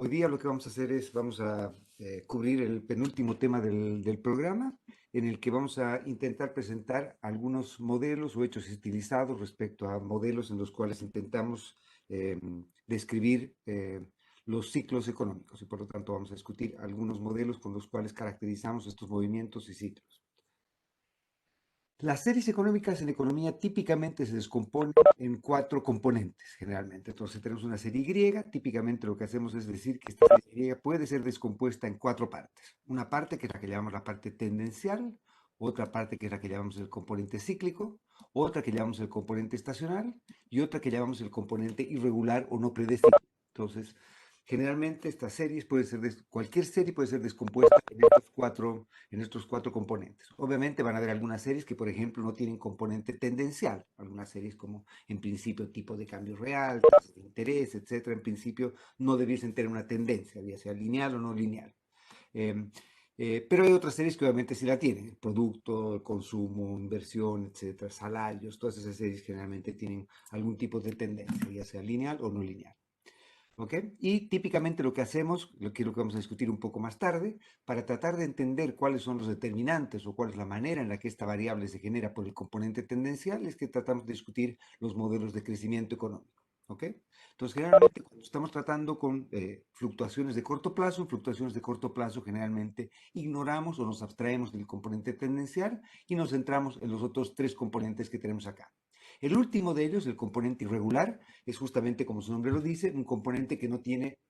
Hoy día lo que vamos a hacer es, vamos a cubrir el penúltimo tema del programa, en el que vamos a intentar presentar algunos modelos o hechos estilizados respecto a modelos en los cuales intentamos describir los ciclos económicos y por lo tanto vamos a discutir algunos modelos con los cuales caracterizamos estos movimientos y ciclos. Las series económicas en economía típicamente se descomponen en cuatro componentes, generalmente. Entonces tenemos una serie Y, típicamente lo que hacemos es decir que esta serie Y puede ser descompuesta en cuatro partes. Una parte que es la que llamamos la parte tendencial, otra parte que es la que llamamos el componente cíclico, otra que llamamos el componente estacional y otra que llamamos el componente irregular o no predefinido. Entonces, generalmente estas series pueden ser, cualquier serie puede ser descompuesta en estos cuatro componentes. Obviamente van a haber algunas series que, por ejemplo, no tienen componente tendencial. Algunas series como, en principio, tipo de cambio real, tasas de interés, etcétera, en principio no debiesen tener una tendencia, ya sea lineal o no lineal. Eh, pero hay otras series que obviamente sí la tienen, el producto, el consumo, inversión, etcétera, salarios, todas esas series generalmente tienen algún tipo de tendencia, ya sea lineal o no lineal. ¿Ok? Y típicamente lo que hacemos, lo que vamos a discutir un poco más tarde, para tratar de entender cuáles son los determinantes o cuál es la manera en la que esta variable se genera por el componente tendencial, es que tratamos de discutir los modelos de crecimiento económico. ¿Ok? Entonces, generalmente cuando estamos tratando con fluctuaciones de corto plazo, generalmente ignoramos o nos abstraemos del componente tendencial y nos centramos en los otros tres componentes que tenemos acá. El último de ellos, el componente irregular, es justamente como su nombre lo dice, un componente que no tiene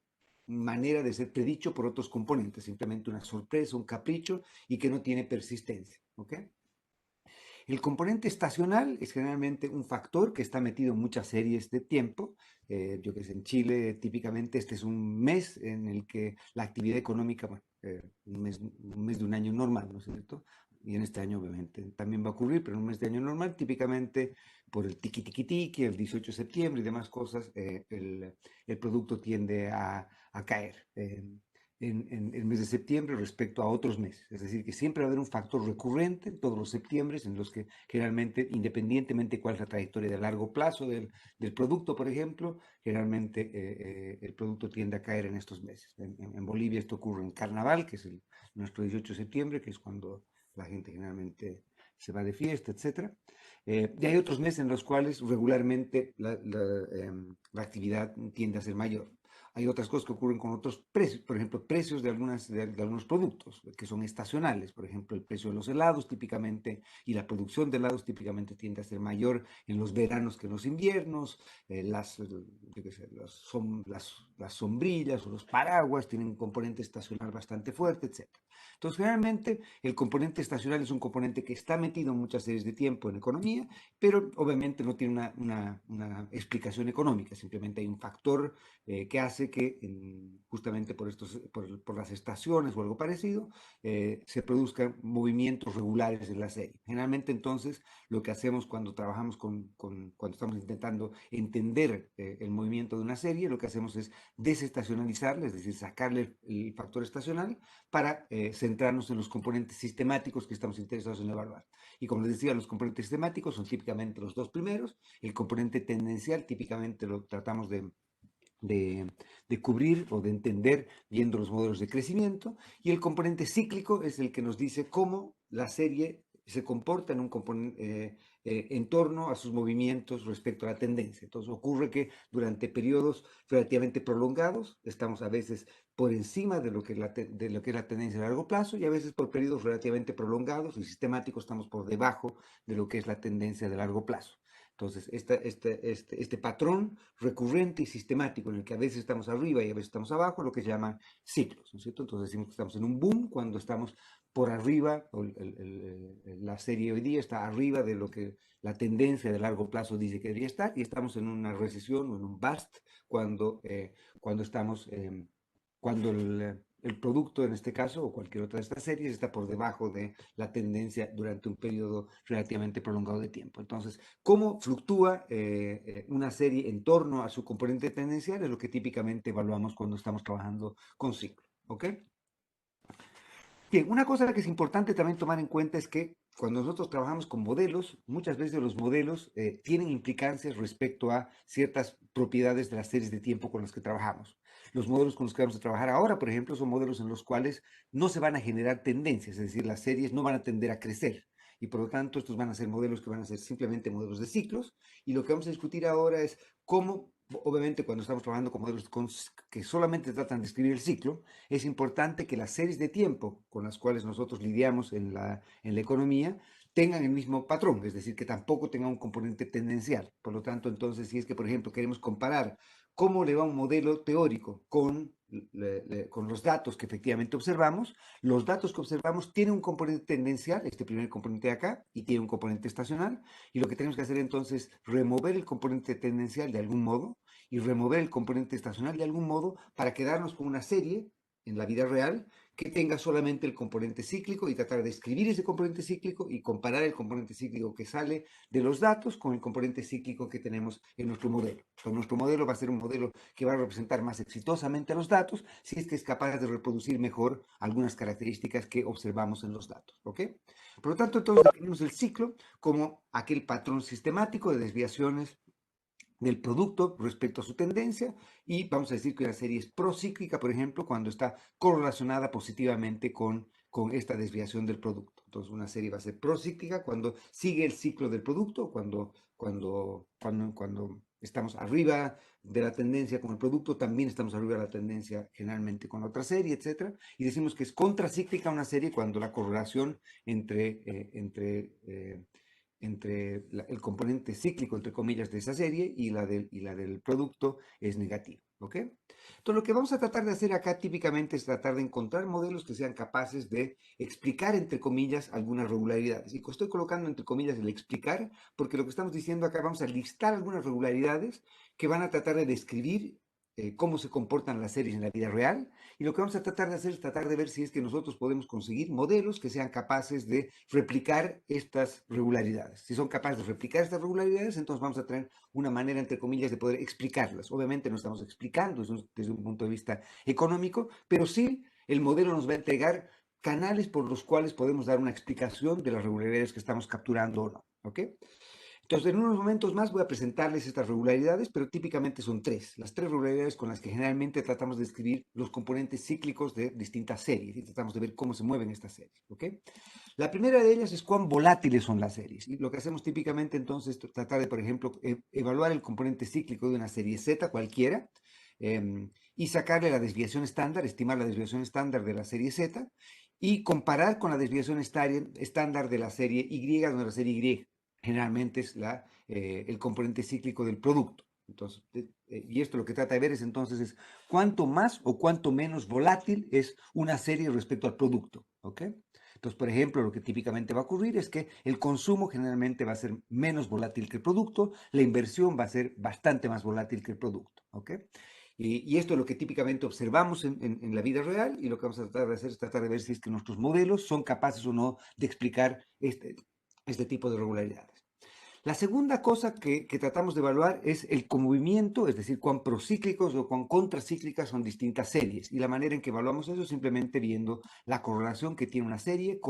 manera de ser predicho por otros componentes, simplemente una sorpresa, un capricho y que no tiene persistencia. ¿Ok? El componente estacional es generalmente un factor que está metido en muchas series de tiempo. Yo que sé, en Chile típicamente este es un mes en el que la actividad económica, bueno, un mes de un año normal, ¿no es cierto? Y en este año obviamente también va a ocurrir, pero en un mes de año normal, típicamente por el tiqui tiqui tiqui, el 18 de septiembre y demás cosas, el producto tiende a caer. En el mes de septiembre respecto a otros meses. Es decir, que siempre va a haber un factor recurrente en todos los septiembres en los que generalmente, independientemente de cuál es la trayectoria de largo plazo del producto, por ejemplo, generalmente el producto tiende a caer en estos meses. En Bolivia esto ocurre en Carnaval, que es nuestro 18 de septiembre, que es cuando la gente generalmente se va de fiesta, etcétera. Y hay otros meses en los cuales regularmente la actividad tiende a ser mayor. Hay otras cosas que ocurren con otros precios, por ejemplo, precios de algunos productos que son estacionales, por ejemplo, el precio de los helados típicamente y la producción de helados típicamente tiende a ser mayor en los veranos que en los inviernos, yo qué sé, las sombrillas o los paraguas tienen un componente estacional bastante fuerte, etc. Entonces, generalmente el componente estacional es un componente que está metido en muchas series de tiempo en economía, pero obviamente no tiene una explicación económica, simplemente hay un factor que hace que justamente por las estaciones o algo parecido se produzcan movimientos regulares en la serie. Generalmente entonces lo que hacemos cuando trabajamos cuando estamos intentando entender el movimiento de una serie, lo que hacemos es desestacionalizarla, es decir, sacarle el factor estacional para centrarnos en los componentes sistemáticos que estamos interesados en evaluar. Y como les decía, los componentes sistemáticos son típicamente los dos primeros. El componente tendencial típicamente lo tratamos de cubrir o de entender viendo los modelos de crecimiento, y el componente cíclico es el que nos dice cómo la serie se comporta en torno a sus movimientos respecto a la tendencia. Entonces ocurre que durante periodos relativamente prolongados estamos a veces por encima de lo que es la tendencia a largo plazo, y a veces por periodos relativamente prolongados y sistemáticos estamos por debajo de lo que es la tendencia de largo plazo. Entonces, este patrón recurrente y sistemático en el que a veces estamos arriba y a veces estamos abajo, lo que se llama ciclos, ¿no es cierto? Entonces decimos que estamos en un boom cuando estamos por arriba, o la serie hoy día está arriba de lo que la tendencia de largo plazo dice que debería estar, y estamos en una recesión o en un bust cuando estamos, cuando el producto en este caso o cualquier otra de estas series está por debajo de la tendencia durante un periodo relativamente prolongado de tiempo. Entonces, ¿cómo fluctúa una serie en torno a su componente tendencial? Es lo que típicamente evaluamos cuando estamos trabajando con ciclo. ¿Ok? Bien, una cosa que es importante también tomar en cuenta es que cuando nosotros trabajamos con modelos, muchas veces los modelos tienen implicancias respecto a ciertas propiedades de las series de tiempo con las que trabajamos. Los modelos con los que vamos a trabajar ahora, por ejemplo, son modelos en los cuales no se van a generar tendencias, es decir, las series no van a tender a crecer. Y por lo tanto, estos van a ser modelos que van a ser simplemente modelos de ciclos. Y lo que vamos a discutir ahora es cómo, obviamente, cuando estamos trabajando con modelos que solamente tratan de escribir el ciclo, es importante que las series de tiempo con las cuales nosotros lidiamos en la economía tengan el mismo patrón, es decir, que tampoco tengan un componente tendencial. Por lo tanto, entonces, si es que, por ejemplo, queremos comparar cómo le va un modelo teórico con los datos que efectivamente observamos, los datos que observamos tienen un componente tendencial, este primer componente de acá, y tiene un componente estacional, y lo que tenemos que hacer entonces es remover el componente tendencial de algún modo y remover el componente estacional de algún modo para quedarnos con una serie en la vida real que tenga solamente el componente cíclico y tratar de escribir ese componente cíclico y comparar el componente cíclico que sale de los datos con el componente cíclico que tenemos en nuestro modelo. Entonces, nuestro modelo va a ser un modelo que va a representar más exitosamente a los datos si es que es capaz de reproducir mejor algunas características que observamos en los datos. ¿Ok? Por lo tanto, entonces definimos el ciclo como aquel patrón sistemático de desviaciones del producto respecto a su tendencia, y vamos a decir que una serie es procíclica, por ejemplo, cuando está correlacionada positivamente con esta desviación del producto. Entonces, una serie va a ser procíclica cuando sigue el ciclo del producto, cuando estamos arriba de la tendencia con el producto, también estamos arriba de la tendencia generalmente con otra serie, etcétera. Y decimos que es contracíclica una serie cuando la correlación entre el componente cíclico, entre comillas, de esa serie y la del producto es negativa. ¿Ok? Entonces, lo que vamos a tratar de hacer acá típicamente es tratar de encontrar modelos que sean capaces de explicar, entre comillas, algunas regularidades. Y estoy colocando entre comillas el explicar, porque lo que estamos diciendo acá, vamos a listar algunas regularidades que van a tratar de describir cómo se comportan las series en la vida real, y lo que vamos a tratar de hacer es tratar de ver si es que nosotros podemos conseguir modelos que sean capaces de replicar estas regularidades. Si son capaces de replicar estas regularidades, entonces vamos a tener una manera, entre comillas, de poder explicarlas. Obviamente no estamos explicando desde un punto de vista económico, pero sí el modelo nos va a entregar canales por los cuales podemos dar una explicación de las regularidades que estamos capturando o no. ¿Ok? Entonces, en unos momentos más voy a presentarles estas regularidades, pero típicamente son tres. Las tres regularidades con las que generalmente tratamos de describir los componentes cíclicos de distintas series y tratamos de ver cómo se mueven estas series. ¿Ok? La primera de ellas es cuán volátiles son las series. Y lo que hacemos típicamente entonces es tratar de, por ejemplo, evaluar el componente cíclico de una serie Z cualquiera y sacarle la desviación estándar, estimar la desviación estándar de la serie Z y comparar con la desviación estándar de la serie Y, donde la serie Y generalmente es el componente cíclico del producto. Entonces, y esto lo que trata de ver es entonces es cuánto más o cuánto menos volátil es una serie respecto al producto. ¿Ok? Entonces, por ejemplo, lo que típicamente va a ocurrir es que el consumo generalmente va a ser menos volátil que el producto, la inversión va a ser bastante más volátil que el producto. ¿Ok? Y esto es lo que típicamente observamos en la vida real, y lo que vamos a tratar de hacer es tratar de ver si es que nuestros modelos son capaces o no de explicar este tipo de regularidades. La segunda cosa que tratamos de evaluar es el movimiento, es decir, cuán procíclicos o cuán contracíclicas son distintas series. Y la manera en que evaluamos eso es simplemente viendo la correlación que tiene una serie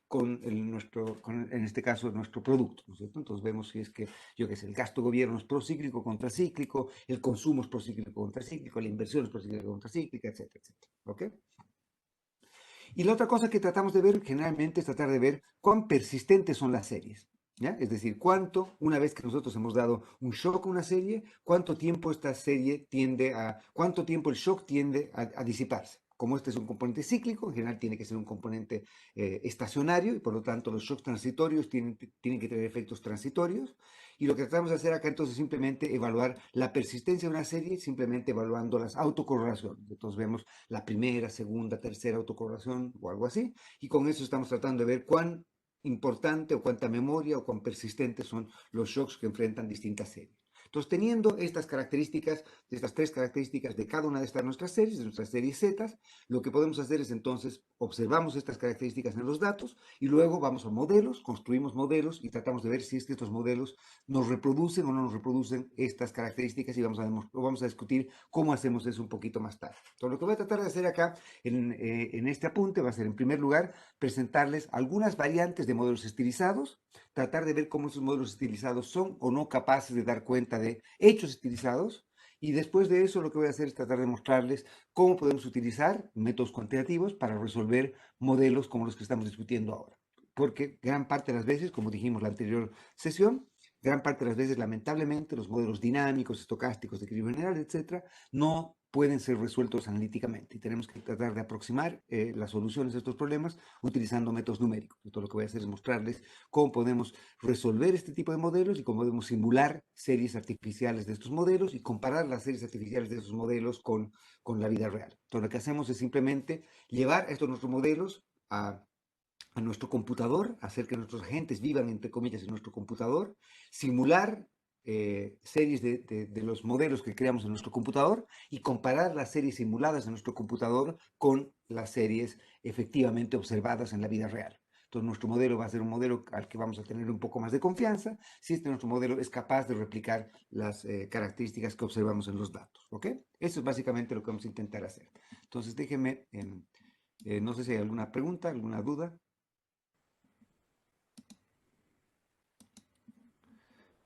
en este caso, nuestro producto, ¿no es cierto? Entonces vemos si es que, yo qué sé, el gasto de gobierno es procíclico, contracíclico, el consumo es procíclico, contracíclico, la inversión es procíclica, contracíclica, etcétera, etcétera. ¿Ok? Y la otra cosa que tratamos de ver generalmente es tratar de ver cuán persistentes son las series. ¿Ya? Es decir, una vez que nosotros hemos dado un shock a una serie, cuánto tiempo el shock tiende a disiparse. Como este es un componente cíclico, en general tiene que ser un componente estacionario, y por lo tanto los shocks transitorios tienen que tener efectos transitorios. Y lo que tratamos de hacer acá entonces es simplemente evaluar la persistencia de una serie, simplemente evaluando las autocorrelaciones. Entonces vemos la primera, segunda, tercera autocorrelación o algo así, y con eso estamos tratando de ver cuán importante o cuánta memoria o cuán persistentes son los shocks que enfrentan distintas series. Entonces, teniendo estas características, estas tres características de cada una de estas nuestras series, de nuestras series Z, lo que podemos hacer es entonces observamos estas características en los datos y luego vamos a modelos, construimos modelos y tratamos de ver si es que estos modelos nos reproducen o no nos reproducen estas características y vamos a discutir cómo hacemos eso un poquito más tarde. Entonces, lo que voy a tratar de hacer acá en este apunte va a ser, en primer lugar, presentarles algunas variantes de modelos estilizados, tratar de ver cómo esos modelos estilizados son o no capaces de dar cuenta de hechos estilizados, y después de eso lo que voy a hacer es tratar de mostrarles cómo podemos utilizar métodos cuantitativos para resolver modelos como los que estamos discutiendo ahora. Porque gran parte de las veces, como dijimos en la anterior sesión, gran parte de las veces, lamentablemente, los modelos dinámicos, estocásticos, de equilibrio general, etcétera, no pueden ser resueltos analíticamente y tenemos que tratar de aproximar las soluciones a estos problemas utilizando métodos numéricos. Entonces, lo que voy a hacer es mostrarles cómo podemos resolver este tipo de modelos y cómo podemos simular series artificiales de estos modelos y comparar las series artificiales de estos modelos con la vida real. Entonces, lo que hacemos es simplemente llevar estos nuestros modelos a nuestro computador, hacer que nuestros agentes vivan, entre comillas, en nuestro computador, simular series de los modelos que creamos en nuestro computador y comparar las series simuladas en nuestro computador con las series efectivamente observadas en la vida real. Entonces, nuestro modelo va a ser un modelo al que vamos a tener un poco más de confianza si nuestro modelo es capaz de replicar las características que observamos en los datos. ¿Ok? Eso es básicamente lo que vamos a intentar hacer. Entonces, déjenme, no sé si hay alguna pregunta, alguna duda.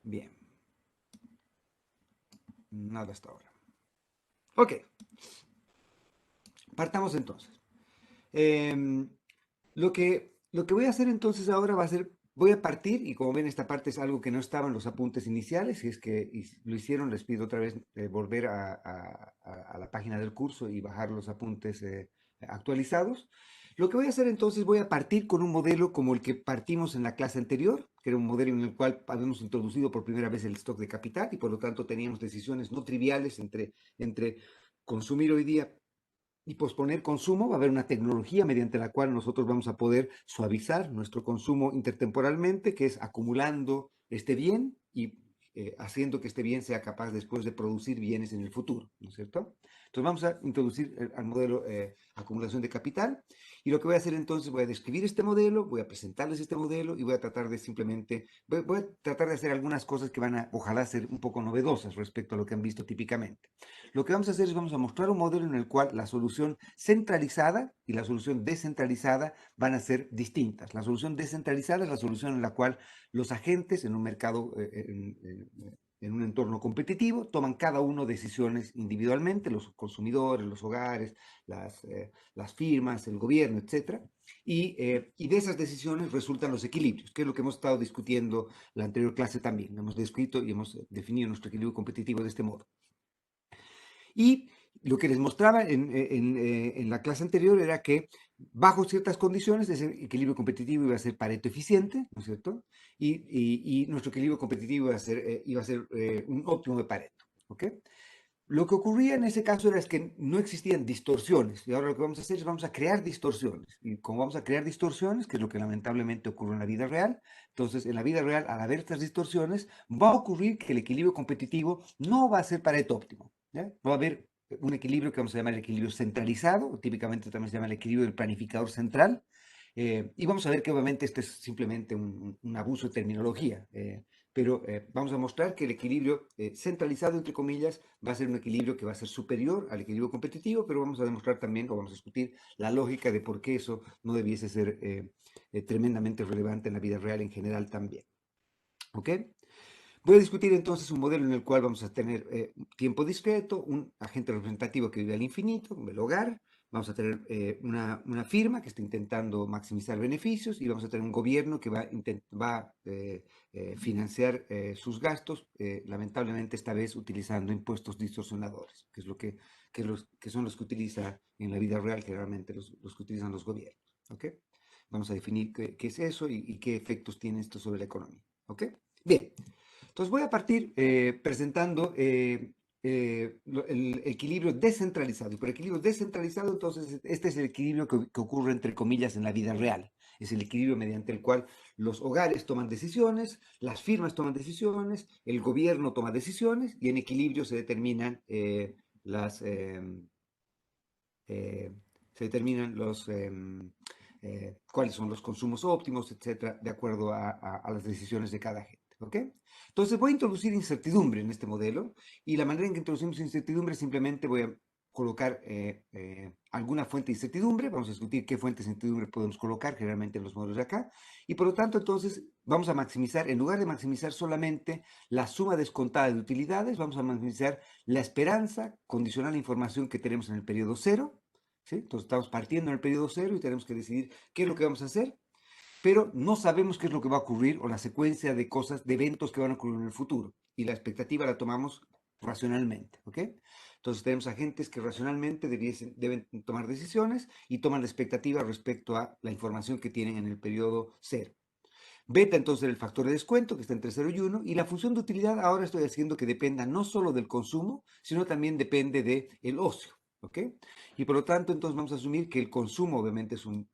Bien, nada hasta ahora. Ok, partamos entonces. Lo que voy a hacer entonces ahora va a ser, voy a partir, y como ven esta parte es algo que no estaba en los apuntes iniciales, si es que lo hicieron, les pido otra vez volver a la página del curso y bajar los apuntes actualizados. Lo que voy a hacer entonces, voy a partir con un modelo como el que partimos en la clase anterior, que era un modelo en el cual habíamos introducido por primera vez el stock de capital y por lo tanto teníamos decisiones no triviales entre consumir hoy día y posponer consumo. Va a haber una tecnología mediante la cual nosotros vamos a poder suavizar nuestro consumo intertemporalmente, que es acumulando este bien y haciendo que este bien sea capaz después de producir bienes en el futuro, ¿no es cierto? Entonces vamos a introducir al modelo acumulación de capital y lo que voy a hacer entonces, voy a describir este modelo, voy a presentarles este modelo y voy a tratar de simplemente, voy a tratar de hacer algunas cosas que van a, ojalá, ser un poco novedosas respecto a lo que han visto típicamente. Lo que vamos a hacer es vamos a mostrar un modelo en el cual la solución centralizada y la solución descentralizada van a ser distintas. La solución descentralizada es la solución en la cual los agentes en un mercado, en un entorno competitivo, toman cada uno decisiones individualmente, los consumidores, los hogares, las firmas, el gobierno, etcétera. Y de esas decisiones resultan los equilibrios, que es lo que hemos estado discutiendo la anterior clase también. Hemos descrito y hemos definido nuestro equilibrio competitivo de este modo. Y lo que les mostraba en la clase anterior era que bajo ciertas condiciones ese equilibrio competitivo iba a ser Pareto eficiente, ¿no es cierto? Y nuestro equilibrio competitivo iba a ser un óptimo de Pareto, ¿ok? Lo que ocurría en ese caso era es que no existían distorsiones y ahora lo que vamos a hacer es vamos a crear distorsiones y como vamos a crear distorsiones, que es lo que lamentablemente ocurre en la vida real, entonces en la vida real al haber estas distorsiones va a ocurrir que el equilibrio competitivo no va a ser Pareto óptimo, ¿ya? Va a haber un equilibrio que vamos a llamar el equilibrio centralizado, típicamente también se llama el equilibrio del planificador central, y vamos a ver que obviamente esto es simplemente un abuso de terminología, pero vamos a mostrar que el equilibrio centralizado, entre comillas, va a ser un equilibrio que va a ser superior al equilibrio competitivo, pero vamos a demostrar también, o vamos a discutir la lógica de por qué eso no debiese ser tremendamente relevante en la vida real en general también. ¿Ok? Voy a discutir entonces un modelo en el cual vamos a tener tiempo discreto, un agente representativo que vive al infinito, como el hogar, vamos a tener una firma que está intentando maximizar beneficios y vamos a tener un gobierno que va a financiar sus gastos, lamentablemente esta vez utilizando impuestos distorsionadores, que es que son los que utiliza en la vida real generalmente los que utilizan los gobiernos. ¿Ok? Vamos a definir qué es eso y qué efectos tiene esto sobre la economía. ¿Ok? Bien. Entonces voy a partir presentando el equilibrio descentralizado. Y por equilibrio descentralizado, entonces, este es el equilibrio que ocurre, entre comillas, en la vida real. Es el equilibrio mediante el cual los hogares toman decisiones, las firmas toman decisiones, el gobierno toma decisiones y en equilibrio se determinan las... eh, se determinan cuáles son los consumos óptimos, etcétera, de acuerdo a las decisiones de cada gente. ¿Ok? Entonces voy a introducir incertidumbre en este modelo y la manera en que introducimos incertidumbre simplemente voy a colocar alguna fuente de incertidumbre, vamos a discutir qué fuentes de incertidumbre podemos colocar generalmente en los modelos de acá, y por lo tanto entonces vamos a maximizar, en lugar de maximizar solamente la suma descontada de utilidades, vamos a maximizar la esperanza condicional a la información que tenemos en el periodo cero, ¿sí? Entonces estamos partiendo en el periodo cero y tenemos que decidir qué es lo que vamos a hacer, pero no sabemos qué es lo que va a ocurrir o la secuencia de cosas, de eventos que van a ocurrir en el futuro. Y la expectativa la tomamos racionalmente, ¿ok? Entonces tenemos agentes que racionalmente deben tomar decisiones y toman la expectativa respecto a la información que tienen en el periodo cero. Beta entonces el factor de descuento que está entre 0 y 1 y la función de utilidad ahora estoy haciendo que dependa no solo del consumo, sino también depende del ocio, ¿ok? Y por lo tanto entonces vamos a asumir que el consumo obviamente es un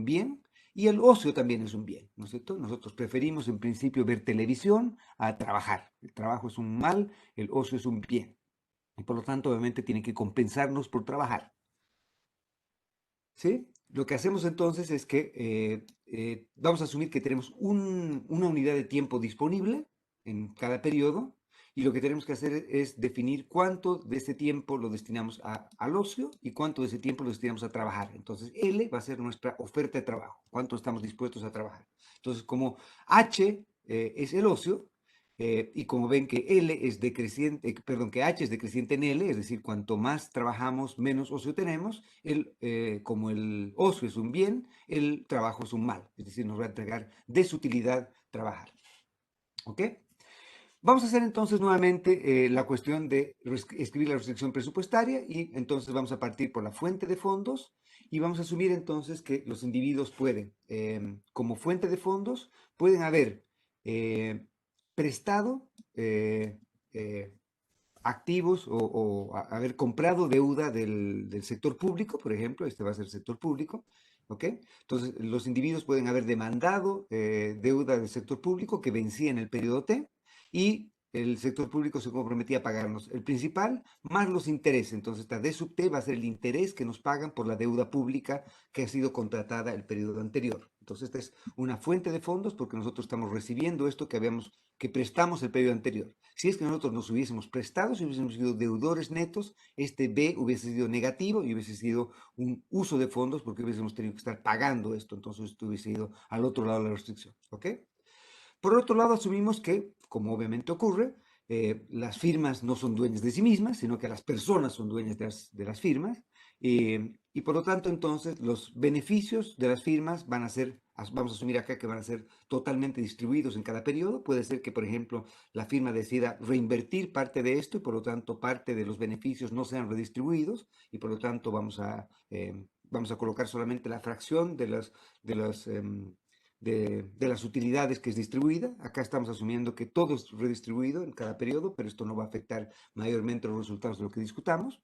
bien y el ocio también es un bien, ¿no es cierto? Nosotros preferimos en principio ver televisión a trabajar. El trabajo es un mal, el ocio es un bien. Y por lo tanto obviamente tiene que compensarnos por trabajar. ¿Sí? Lo que hacemos entonces es que vamos a asumir que tenemos una unidad de tiempo disponible en cada periodo y lo que tenemos que hacer es definir cuánto de ese tiempo lo destinamos al ocio y cuánto de ese tiempo lo destinamos a trabajar. Entonces, L va a ser nuestra oferta de trabajo, cuánto estamos dispuestos a trabajar. Entonces, como H es el ocio, y como ven que L es decreciente, perdón, que H es decreciente en L, es decir, cuanto más trabajamos, menos ocio tenemos, como el ocio es un bien, el trabajo es un mal, es decir, nos va a entregar desutilidad trabajar. ¿Ok? Vamos a hacer entonces nuevamente la cuestión de escribir la restricción presupuestaria y entonces vamos a partir por la fuente de fondos y vamos a asumir entonces que los individuos pueden, como fuente de fondos, pueden haber prestado eh, activos o haber comprado deuda del sector público, por ejemplo, este va a ser el sector público, ¿ok? Entonces, los individuos pueden haber demandado deuda del sector público que vencía en el periodo T y el sector público se comprometía a pagarnos el principal más los intereses. Entonces, esta D sub T va a ser el interés que nos pagan por la deuda pública que ha sido contratada el periodo anterior. Entonces, esta es una fuente de fondos porque nosotros estamos recibiendo esto que prestamos el periodo anterior. Si es que nosotros nos hubiésemos prestado, si hubiésemos sido deudores netos, este B hubiese sido negativo y hubiese sido un uso de fondos porque hubiésemos tenido que estar pagando esto, entonces esto hubiese ido al otro lado de la restricción, ¿ok? Por otro lado, asumimos que, como obviamente ocurre, las firmas no son dueñas de sí mismas, sino que las personas son dueñas de las firmas, y por lo tanto, entonces, los beneficios de las firmas van a ser, vamos a asumir acá que van a ser totalmente distribuidos en cada periodo. Puede ser que, por ejemplo, la firma decida reinvertir parte de esto y por lo tanto parte de los beneficios no sean redistribuidos y por lo tanto vamos a colocar solamente la fracción de las de las utilidades que es distribuida. Acá estamos asumiendo que todo es redistribuido en cada periodo, pero esto no va a afectar mayormente los resultados de lo que discutamos.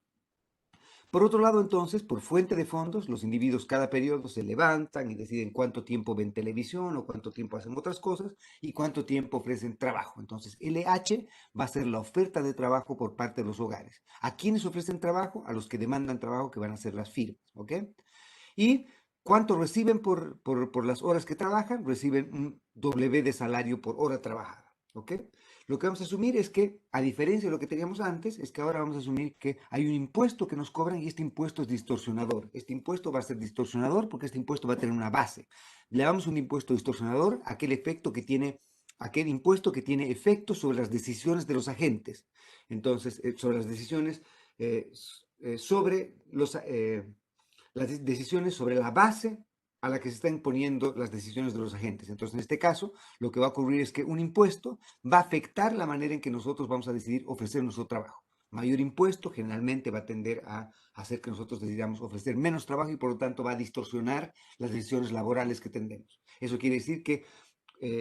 Por otro lado, entonces, por fuente de fondos, los individuos cada periodo se levantan y deciden cuánto tiempo ven televisión o cuánto tiempo hacen otras cosas y cuánto tiempo ofrecen trabajo. Entonces, LH va a ser la oferta de trabajo por parte de los hogares. ¿A quiénes ofrecen trabajo? A los que demandan trabajo, que van a ser las firmas. ¿Ok? Y cuánto reciben por las horas que trabajan, reciben un W de salario por hora trabajada. ¿Ok? Lo que vamos a asumir es que, a diferencia de lo que teníamos antes, es que ahora vamos a asumir que hay un impuesto que nos cobran y este impuesto es distorsionador. Este impuesto va a ser distorsionador porque este impuesto va a tener una base. Le damos un impuesto distorsionador a aquel efecto que tiene, aquel impuesto que tiene efecto sobre las decisiones de los agentes. Entonces, sobre las decisiones, sobre las decisiones sobre la base a la que se están poniendo las decisiones de los agentes. Entonces, en este caso, lo que va a ocurrir es que un impuesto va a afectar la manera en que nosotros vamos a decidir ofrecer nuestro trabajo. Mayor impuesto generalmente va a tender a hacer que nosotros decidamos ofrecer menos trabajo y por lo tanto va a distorsionar las decisiones laborales que tendremos. Eso quiere decir que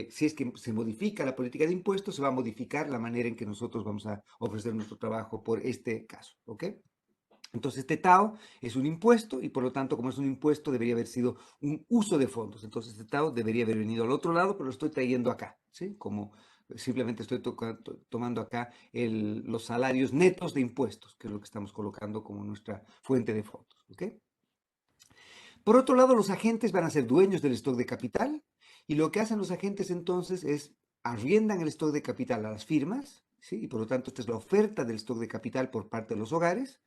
si es que se modifica la política de impuestos, se va a modificar la manera en que nosotros vamos a ofrecer nuestro trabajo por este caso. ¿Ok? Entonces, este TAO es un impuesto y por lo tanto, como es un impuesto, debería haber sido un uso de fondos. Entonces, este TAO debería haber venido al otro lado, pero lo estoy trayendo acá, ¿sí? Como simplemente estoy tomando acá los salarios netos de impuestos, que es lo que estamos colocando como nuestra fuente de fondos, ¿ok? Por otro lado, los agentes van a ser dueños del stock de capital y lo que hacen los agentes entonces es arriendan el stock de capital a las firmas, ¿sí? Y por lo tanto, esta es la oferta del stock de capital por parte de los hogares.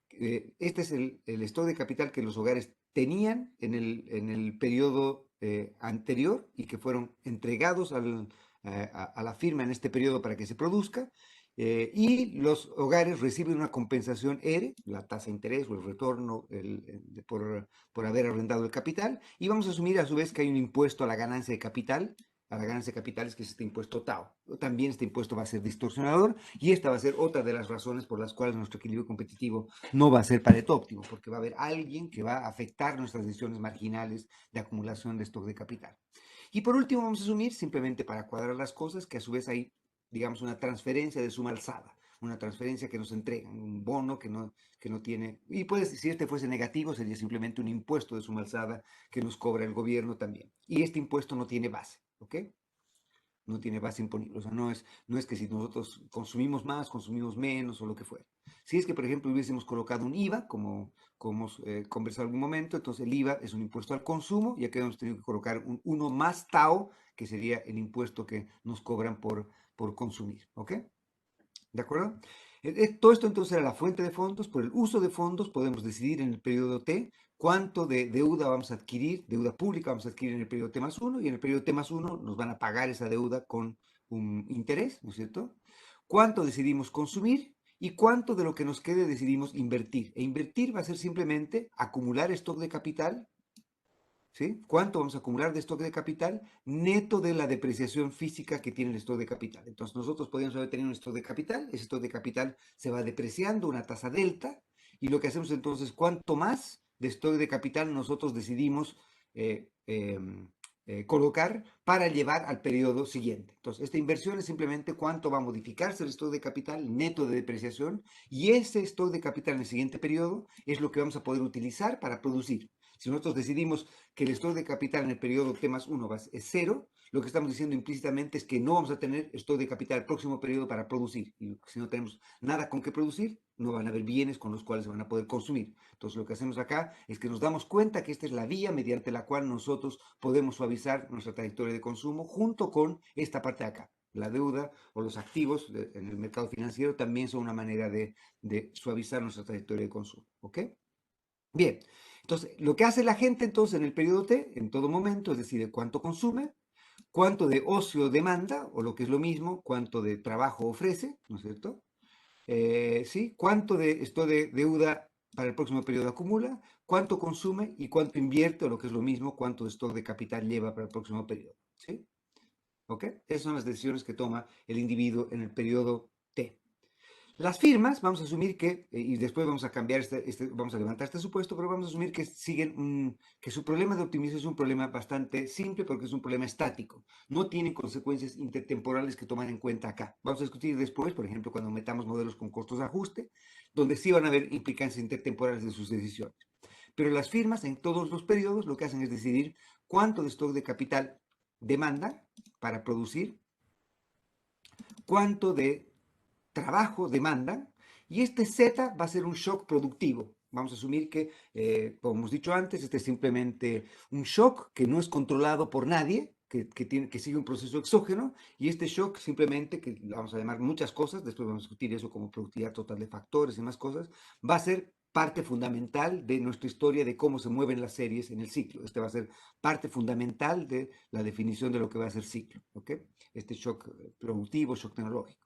Este es el stock de capital que los hogares tenían en el periodo anterior y que fueron entregados a la firma en este periodo para que se produzca. Y los hogares reciben una compensación ERE, la tasa de interés o el retorno por haber arrendado el capital. Y vamos a asumir a su vez que hay un impuesto a la ganancia de capital, a la ganancia de capitales, que es este impuesto TAO. También este impuesto va a ser distorsionador y esta va a ser otra de las razones por las cuales nuestro equilibrio competitivo no va a ser Pareto óptimo, porque va a haber alguien que va a afectar nuestras decisiones marginales de acumulación de stock de capital. Y por último, vamos a asumir, simplemente para cuadrar las cosas, que a su vez hay, digamos, una transferencia de suma alzada, una transferencia que nos entregan, un bono que no tiene, y pues si este fuese negativo, sería simplemente un impuesto de suma alzada que nos cobra el gobierno también. Y este impuesto no tiene base, ¿ok? No tiene base imponible. O sea, no es que si nosotros consumimos más, consumimos menos o lo que fuera. Si es que, por ejemplo, hubiésemos colocado un IVA, como hemos conversado en algún momento, entonces el IVA es un impuesto al consumo y aquí hemos tenido que colocar uno más TAO, que sería el impuesto que nos cobran por consumir. ¿Ok? ¿De acuerdo? Todo esto entonces era la fuente de fondos. Por el uso de fondos podemos decidir en el periodo T cuánto de deuda vamos a adquirir, deuda pública vamos a adquirir en el periodo T más uno y en el periodo T más uno nos van a pagar esa deuda con un interés, ¿no es cierto? Cuánto decidimos consumir y cuánto de lo que nos quede decidimos invertir. E invertir va a ser simplemente acumular stock de capital. ¿Sí? ¿Cuánto vamos a acumular de stock de capital neto de la depreciación física que tiene el stock de capital? Entonces nosotros podríamos haber tenido un stock de capital, ese stock de capital se va depreciando, una tasa delta, y lo que hacemos entonces, cuánto más de stock de capital nosotros decidimos eh, eh, colocar para llevar al periodo siguiente. Entonces, esta inversión es simplemente cuánto va a modificarse el stock de capital neto de depreciación, y ese stock de capital en el siguiente periodo es lo que vamos a poder utilizar para producir. Si nosotros decidimos que el stock de capital en el periodo T más 1 es cero, lo que estamos diciendo implícitamente es que no vamos a tener stock de capital el próximo periodo para producir. Y si no tenemos nada con que producir, no van a haber bienes con los cuales se van a poder consumir. Entonces lo que hacemos acá es que nos damos cuenta que esta es la vía mediante la cual nosotros podemos suavizar nuestra trayectoria de consumo junto con esta parte de acá. La deuda o los activos en el mercado financiero también son una manera de suavizar nuestra trayectoria de consumo. ¿Ok? Bien, entonces lo que hace la gente entonces en el periodo T, en todo momento, es decir, cuánto consume, cuánto de ocio demanda, o lo que es lo mismo, cuánto de trabajo ofrece, ¿no es cierto? ¿Sí? Cuánto de esto de deuda para el próximo periodo acumula, cuánto consume y cuánto invierte, o lo que es lo mismo, cuánto de stock de capital lleva para el próximo periodo. ¿Sí? ¿Ok? Esas son las decisiones que toma el individuo en el periodo T. Las firmas, vamos a asumir que, y después vamos a cambiar, vamos a levantar este supuesto, pero vamos a asumir que siguen, que su problema de optimización es un problema bastante simple porque es un problema estático. No tiene consecuencias intertemporales que tomar en cuenta acá. Vamos a discutir después, por ejemplo, cuando metamos modelos con costos de ajuste, donde sí van a haber implicancias intertemporales de sus decisiones. Pero las firmas en todos los periodos lo que hacen es decidir cuánto de stock de capital demandan para producir, cuánto de trabajo demandan, y este Z va a ser un shock productivo. Vamos a asumir que, como hemos dicho antes, este es simplemente un shock que no es controlado por nadie, que sigue un proceso exógeno, y este shock simplemente, que vamos a llamar muchas cosas, después vamos a discutir eso como productividad total de factores y más cosas, va a ser parte fundamental de nuestra historia de cómo se mueven las series en el ciclo. Este va a ser parte fundamental de la definición de lo que va a ser ciclo. ¿Ok? Este shock productivo, shock tecnológico.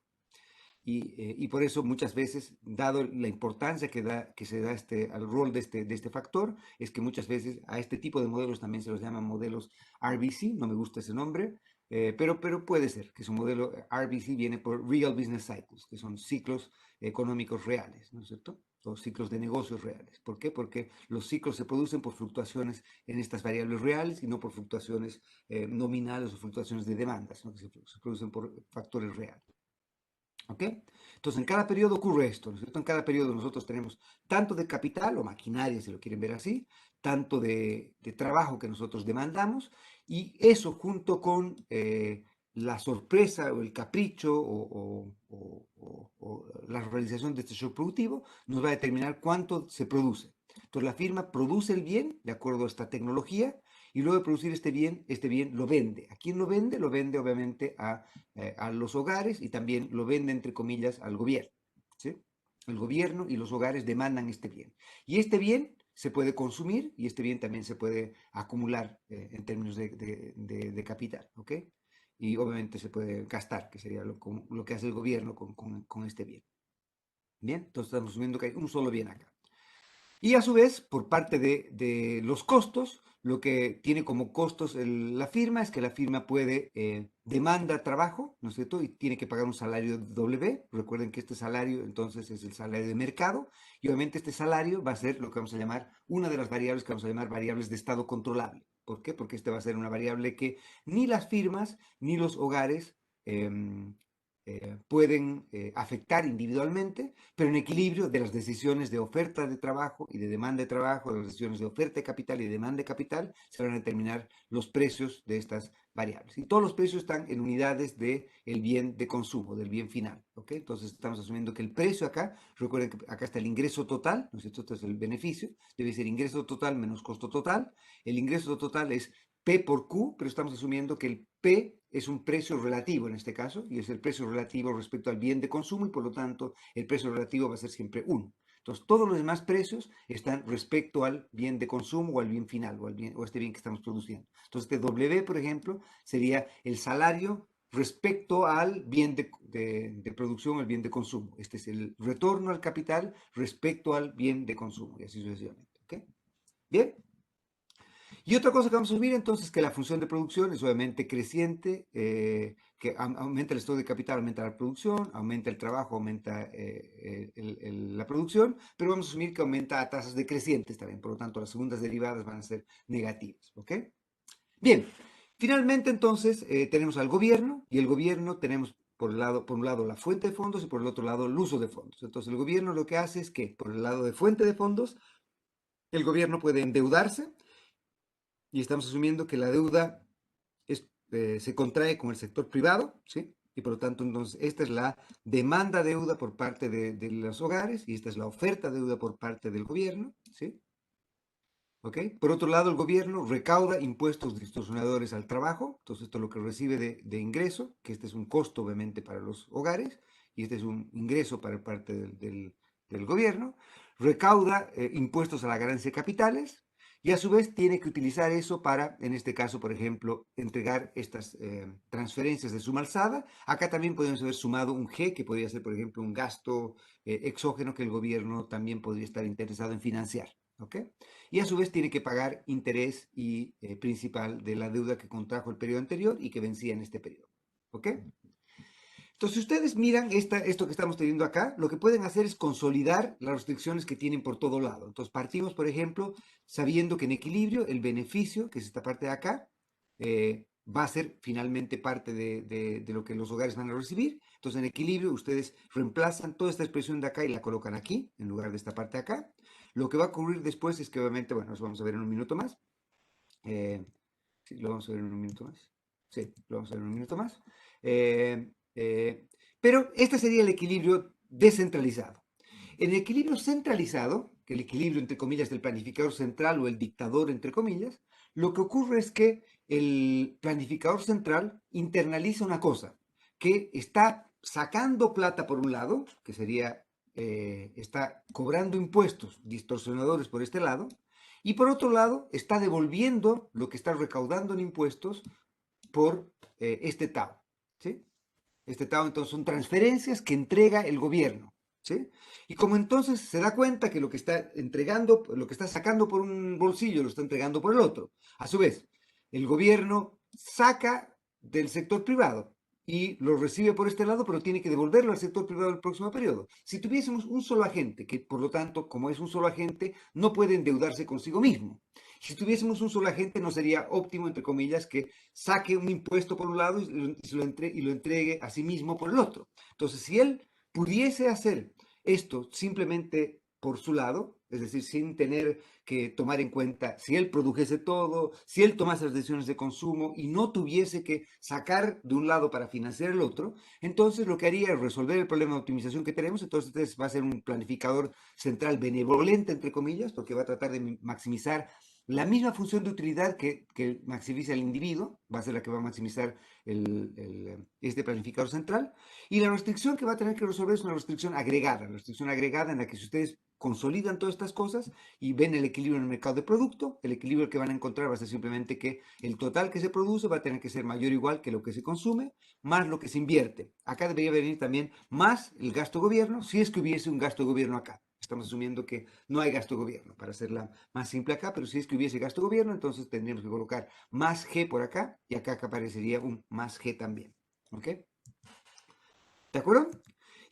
Y por eso muchas veces, dado la importancia que se da al rol de este factor, es que muchas veces a este tipo de modelos también se los llaman modelos RBC, no me gusta ese nombre, pero puede ser que su modelo RBC viene por Real Business Cycles, que son ciclos económicos reales, ¿no es cierto? O ciclos de negocios reales. ¿Por qué? Porque los ciclos se producen por fluctuaciones en estas variables reales y no por fluctuaciones nominales o fluctuaciones de demanda, sino que se producen por factores reales. ¿Ok? Entonces, en cada periodo ocurre esto, ¿no es cierto? En cada periodo nosotros tenemos tanto de capital o maquinaria, si lo quieren ver así, tanto de trabajo que nosotros demandamos, y eso junto con la sorpresa o el capricho o la realización de este shock productivo nos va a determinar cuánto se produce. Entonces, la firma produce el bien de acuerdo a esta tecnología y luego de producir este bien lo vende. ¿A quién lo vende? Lo vende obviamente a los hogares y también lo vende, entre comillas, al gobierno. ¿Sí? El gobierno y los hogares demandan este bien. Y este bien se puede consumir y este bien también se puede acumular en términos de capital. ¿Ok? Y obviamente se puede gastar, que sería lo que hace el gobierno con este bien. Bien, entonces estamos asumiendo que hay un solo bien acá. Y a su vez, por parte de los costos, lo que tiene como costos la firma es que la firma puede demanda trabajo, ¿no es cierto? Y tiene que pagar un salario W. Recuerden que este salario entonces es el salario de mercado y obviamente este salario va a ser lo que vamos a llamar una de las variables que vamos a llamar variables de estado controlable. ¿Por qué? Porque este va a ser una variable que ni las firmas ni los hogares pueden afectar individualmente, pero en equilibrio de las decisiones de oferta de trabajo y de demanda de trabajo, de las decisiones de oferta de capital y de demanda de capital, se van a determinar los precios de estas variables. Y todos los precios están en unidades del bien de consumo, del bien final. ¿Ok? Entonces estamos asumiendo que el precio acá, recuerden que acá está el ingreso total, ¿no es cierto? Este es el beneficio, debe ser ingreso total menos costo total. El ingreso total es P por Q, pero estamos asumiendo que el P es un precio relativo en este caso, y es el precio relativo respecto al bien de consumo, y por lo tanto el precio relativo va a ser siempre 1. Entonces, todos los demás precios están respecto al bien de consumo o al bien final, o este bien que estamos produciendo. Entonces, este W, por ejemplo, sería el salario respecto al bien de producción, el bien de consumo. Este es el retorno al capital respecto al bien de consumo, y así sucesivamente. ¿Ok? Bien. Y otra cosa que vamos a subir entonces es que la función de producción es obviamente creciente, que aumenta el estado de capital, aumenta la producción, aumenta el trabajo, aumenta la producción, pero vamos a asumir que aumenta a tasas decrecientes también, por lo tanto las segundas derivadas van a ser negativas. ¿Ok? Bien, finalmente entonces tenemos al gobierno y el gobierno tenemos por un lado la fuente de fondos y por el otro lado el uso de fondos. Entonces el gobierno lo que hace es que por el lado de fuente de fondos, el gobierno puede endeudarse y estamos asumiendo que la deuda se contrae con el sector privado, ¿sí? Y por lo tanto, entonces, esta es la demanda deuda por parte de los hogares y esta es la oferta deuda por parte del gobierno, ¿sí? ¿Ok? Por otro lado, el gobierno recauda impuestos distorsionadores al trabajo, entonces esto es lo que recibe de ingreso, que este es un costo obviamente para los hogares y este es un ingreso para parte del gobierno, recauda impuestos a la ganancia de capitales y a su vez tiene que utilizar eso para, en este caso, por ejemplo, entregar estas transferencias de suma alzada. Acá también podemos haber sumado un G, que podría ser, por ejemplo, un gasto exógeno que el gobierno también podría estar interesado en financiar. ¿Ok? Y a su vez tiene que pagar interés y principal de la deuda que contrajo el periodo anterior y que vencía en este periodo. ¿Ok? Entonces, si ustedes miran esto que estamos teniendo acá, lo que pueden hacer es consolidar las restricciones que tienen por todo lado. Entonces, partimos, por ejemplo, sabiendo que en equilibrio el beneficio, que es esta parte de acá, va a ser finalmente parte de lo que los hogares van a recibir. Entonces, en equilibrio, ustedes reemplazan toda esta expresión de acá y la colocan aquí, en lugar de esta parte de acá. Lo que va a ocurrir después es que, obviamente, bueno, eso vamos a ver en un minuto más. Eh, sí, lo vamos a ver en un minuto más. Sí, lo vamos a ver en un minuto más. Eh, pero este sería el equilibrio descentralizado. En el equilibrio centralizado, que el equilibrio entre comillas del planificador central o el dictador entre comillas, lo que ocurre es que el planificador central internaliza una cosa, que está sacando plata por un lado, que sería, está cobrando impuestos distorsionadores por este lado, y por otro lado está devolviendo lo que está recaudando en impuestos por este TAO. ¿Sí? Este TAO entonces son transferencias que entrega el gobierno. ¿Sí? Y como entonces se da cuenta que lo que está entregando, lo que está sacando por un bolsillo, lo está entregando por el otro. A su vez, el gobierno saca del sector privado. y lo recibe por este lado, pero tiene que devolverlo al sector privado el próximo periodo. Si tuviésemos un solo agente, que por lo tanto, como es un solo agente, no puede endeudarse consigo mismo. Si tuviésemos un solo agente, no sería óptimo, entre comillas, que saque un impuesto por un lado y lo entregue a sí mismo por el otro. Entonces, si él pudiese hacer esto simplemente por su lado, es decir, sin tener que tomar en cuenta si él produjese todo, si él tomase las decisiones de consumo y no tuviese que sacar de un lado para financiar el otro, entonces lo que haría es resolver el problema de optimización que tenemos, entonces va a ser un planificador central benevolente, entre comillas, porque va a tratar de maximizar la misma función de utilidad que maximiza el individuo, va a ser la que va a maximizar este planificador central, y la restricción que va a tener que resolver es una restricción agregada en la que si ustedes consolidan todas estas cosas y ven el equilibrio en el mercado de producto, el equilibrio que van a encontrar va a ser simplemente que el total que se produce va a tener que ser mayor o igual que lo que se consume, más lo que se invierte. Acá debería venir también más el gasto gobierno, si es que hubiese un gasto gobierno acá. Estamos asumiendo que no hay gasto gobierno, para hacerla más simple acá, pero si es que hubiese gasto gobierno, entonces tendríamos que colocar más G por acá y acá aparecería un más G también. ¿Ok? ¿De acuerdo?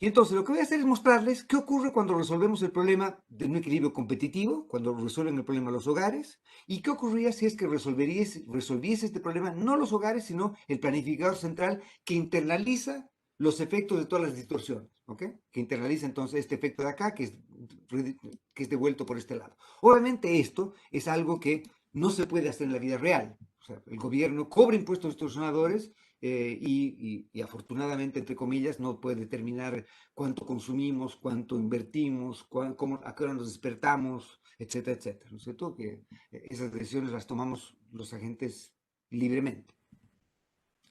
Y entonces lo que voy a hacer es mostrarles qué ocurre cuando resolvemos el problema de un equilibrio competitivo, cuando resuelven el problema los hogares, y qué ocurriría si es que resolviese este problema no los hogares, sino el planificador central que internaliza los efectos de todas las distorsiones, ¿ok? Que internaliza entonces este efecto de acá, que es devuelto por este lado. Obviamente esto es algo que no se puede hacer en la vida real. O sea, el gobierno cobra impuestos distorsionadores y afortunadamente, entre comillas, no puede determinar cuánto consumimos, cuánto invertimos, a qué hora nos despertamos, etcétera, etcétera. ¿No es cierto? Que esas decisiones las tomamos los agentes libremente.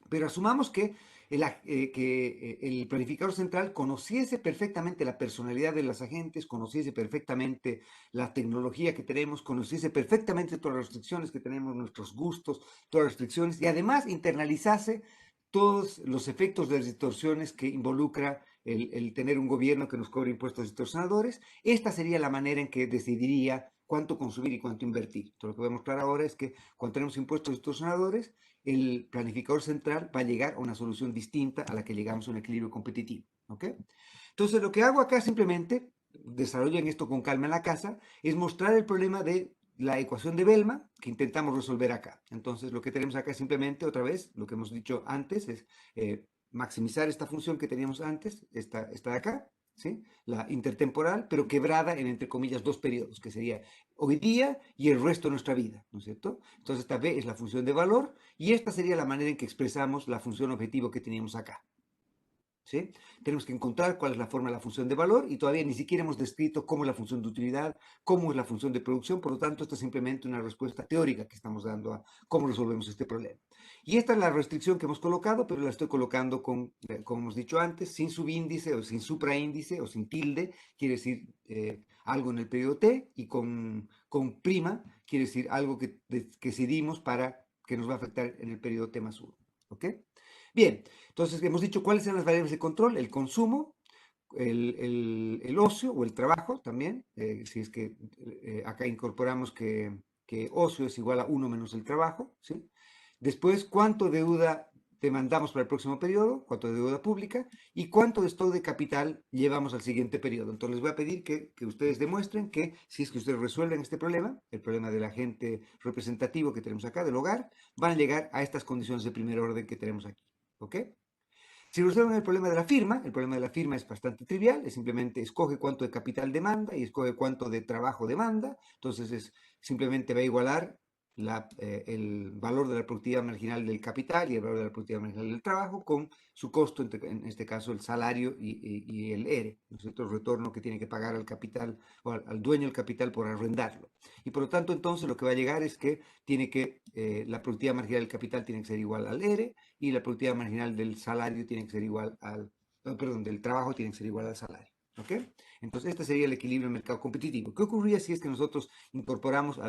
Pero asumamos que el planificador central conociese perfectamente la personalidad de los agentes, conociese perfectamente la tecnología que tenemos, conociese perfectamente todas las restricciones que tenemos, nuestros gustos, todas las restricciones, y además internalizase todos los efectos de las distorsiones que involucra el tener un gobierno que nos cobre impuestos distorsionadores. Esta sería la manera en que decidiría cuánto consumir y cuánto invertir. Entonces, lo que voy a mostrar ahora es que cuando tenemos impuestos distorsionadores, el planificador central va a llegar a una solución distinta a la que llegamos a un equilibrio competitivo. ¿Ok? Entonces, lo que hago acá simplemente, desarrollen esto con calma en la casa, es mostrar el problema de la ecuación de Bellman que intentamos resolver acá. Entonces, lo que tenemos acá es simplemente, otra vez, lo que hemos dicho antes, es maximizar esta función que teníamos antes, esta de acá, ¿sí? La intertemporal, pero quebrada en, entre comillas, dos periodos, que sería hoy día y el resto de nuestra vida, ¿no es cierto? Entonces, esta B es la función de valor y esta sería la manera en que expresamos la función objetivo que teníamos acá. ¿Sí? Tenemos que encontrar cuál es la forma de la función de valor y todavía ni siquiera hemos descrito cómo es la función de utilidad, cómo es la función de producción, por lo tanto, esta es simplemente una respuesta teórica que estamos dando a cómo resolvemos este problema. Y esta es la restricción que hemos colocado, pero la estoy colocando con, como hemos dicho antes, sin subíndice o sin supraíndice o sin tilde, quiere decir algo en el periodo T, y con prima, quiere decir algo que decidimos para que nos va a afectar en el periodo T más 1. ¿Ok? Bien, entonces hemos dicho cuáles son las variables de control: el consumo, el ocio o el trabajo también, si es que acá incorporamos que ocio es igual a 1 menos el trabajo, ¿sí? Después, cuánto deuda demandamos para el próximo periodo, cuánto de deuda pública y cuánto de stock de capital llevamos al siguiente periodo. Entonces les voy a pedir que ustedes demuestren que si es que ustedes resuelven este problema, el problema del agente representativo que tenemos acá, del hogar, van a llegar a estas condiciones de primer orden que tenemos aquí. ¿Ok? Si resuelven el problema de la firma es bastante trivial, es simplemente escoge cuánto de capital demanda y escoge cuánto de trabajo demanda, entonces simplemente va a igualar el valor de la productividad marginal del capital y el valor de la productividad marginal del trabajo con su costo, en este caso el salario y el ERE, ¿no es cierto? El retorno que tiene que pagar al capital o al dueño del capital por arrendarlo. Y por lo tanto, entonces lo que va a llegar es que la productividad marginal del capital tiene que ser igual al ERE y la productividad marginal del salario tiene que ser igual perdón, del trabajo tiene que ser igual al salario. ¿Ok? Entonces, este sería el equilibrio en el mercado competitivo. ¿Qué ocurría si es que nosotros incorporamos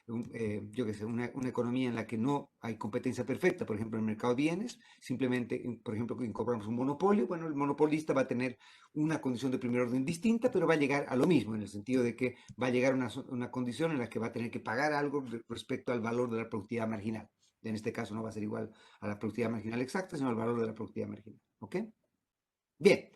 yo qué sé, una economía en la que no hay competencia perfecta? Por ejemplo, en el mercado de bienes, simplemente, por ejemplo, incorporamos un monopolio. Bueno, el monopolista va a tener una condición de primer orden distinta, pero va a llegar a lo mismo, en el sentido de que va a llegar a una condición en la que va a tener que pagar algo respecto al valor de la productividad marginal. En este caso no va a ser igual a la productividad marginal exacta, sino al valor de la productividad marginal. ¿Ok? Bien.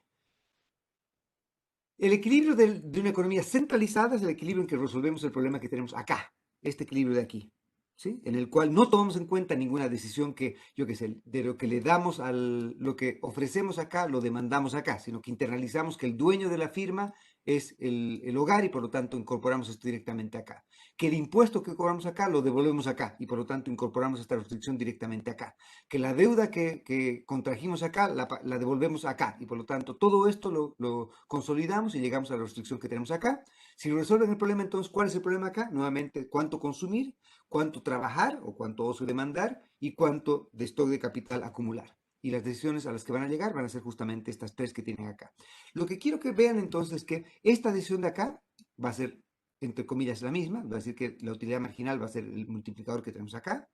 El equilibrio de una economía centralizada es el equilibrio en que resolvemos el problema que tenemos acá, este equilibrio de aquí, ¿sí? En el cual no tomamos en cuenta ninguna decisión que, yo qué sé, de lo que le damos lo que ofrecemos acá, lo demandamos acá, sino que internalizamos que el dueño de la firma es el hogar y por lo tanto incorporamos esto directamente acá. Que el impuesto que cobramos acá lo devolvemos acá y por lo tanto incorporamos esta restricción directamente acá. Que la deuda que contrajimos acá la devolvemos acá y por lo tanto todo esto lo consolidamos y llegamos a la restricción que tenemos acá. Si resuelven el problema, entonces, ¿cuál es el problema acá? Nuevamente, ¿cuánto consumir? ¿Cuánto trabajar o cuánto ocio demandar? Y cuánto de stock de capital acumular. Y las decisiones a las que van a llegar van a ser justamente estas tres que tienen acá. Lo que quiero que vean entonces es que esta decisión de acá va a ser, entre comillas, la misma. Va a decir que la utilidad marginal va a ser el multiplicador que tenemos acá.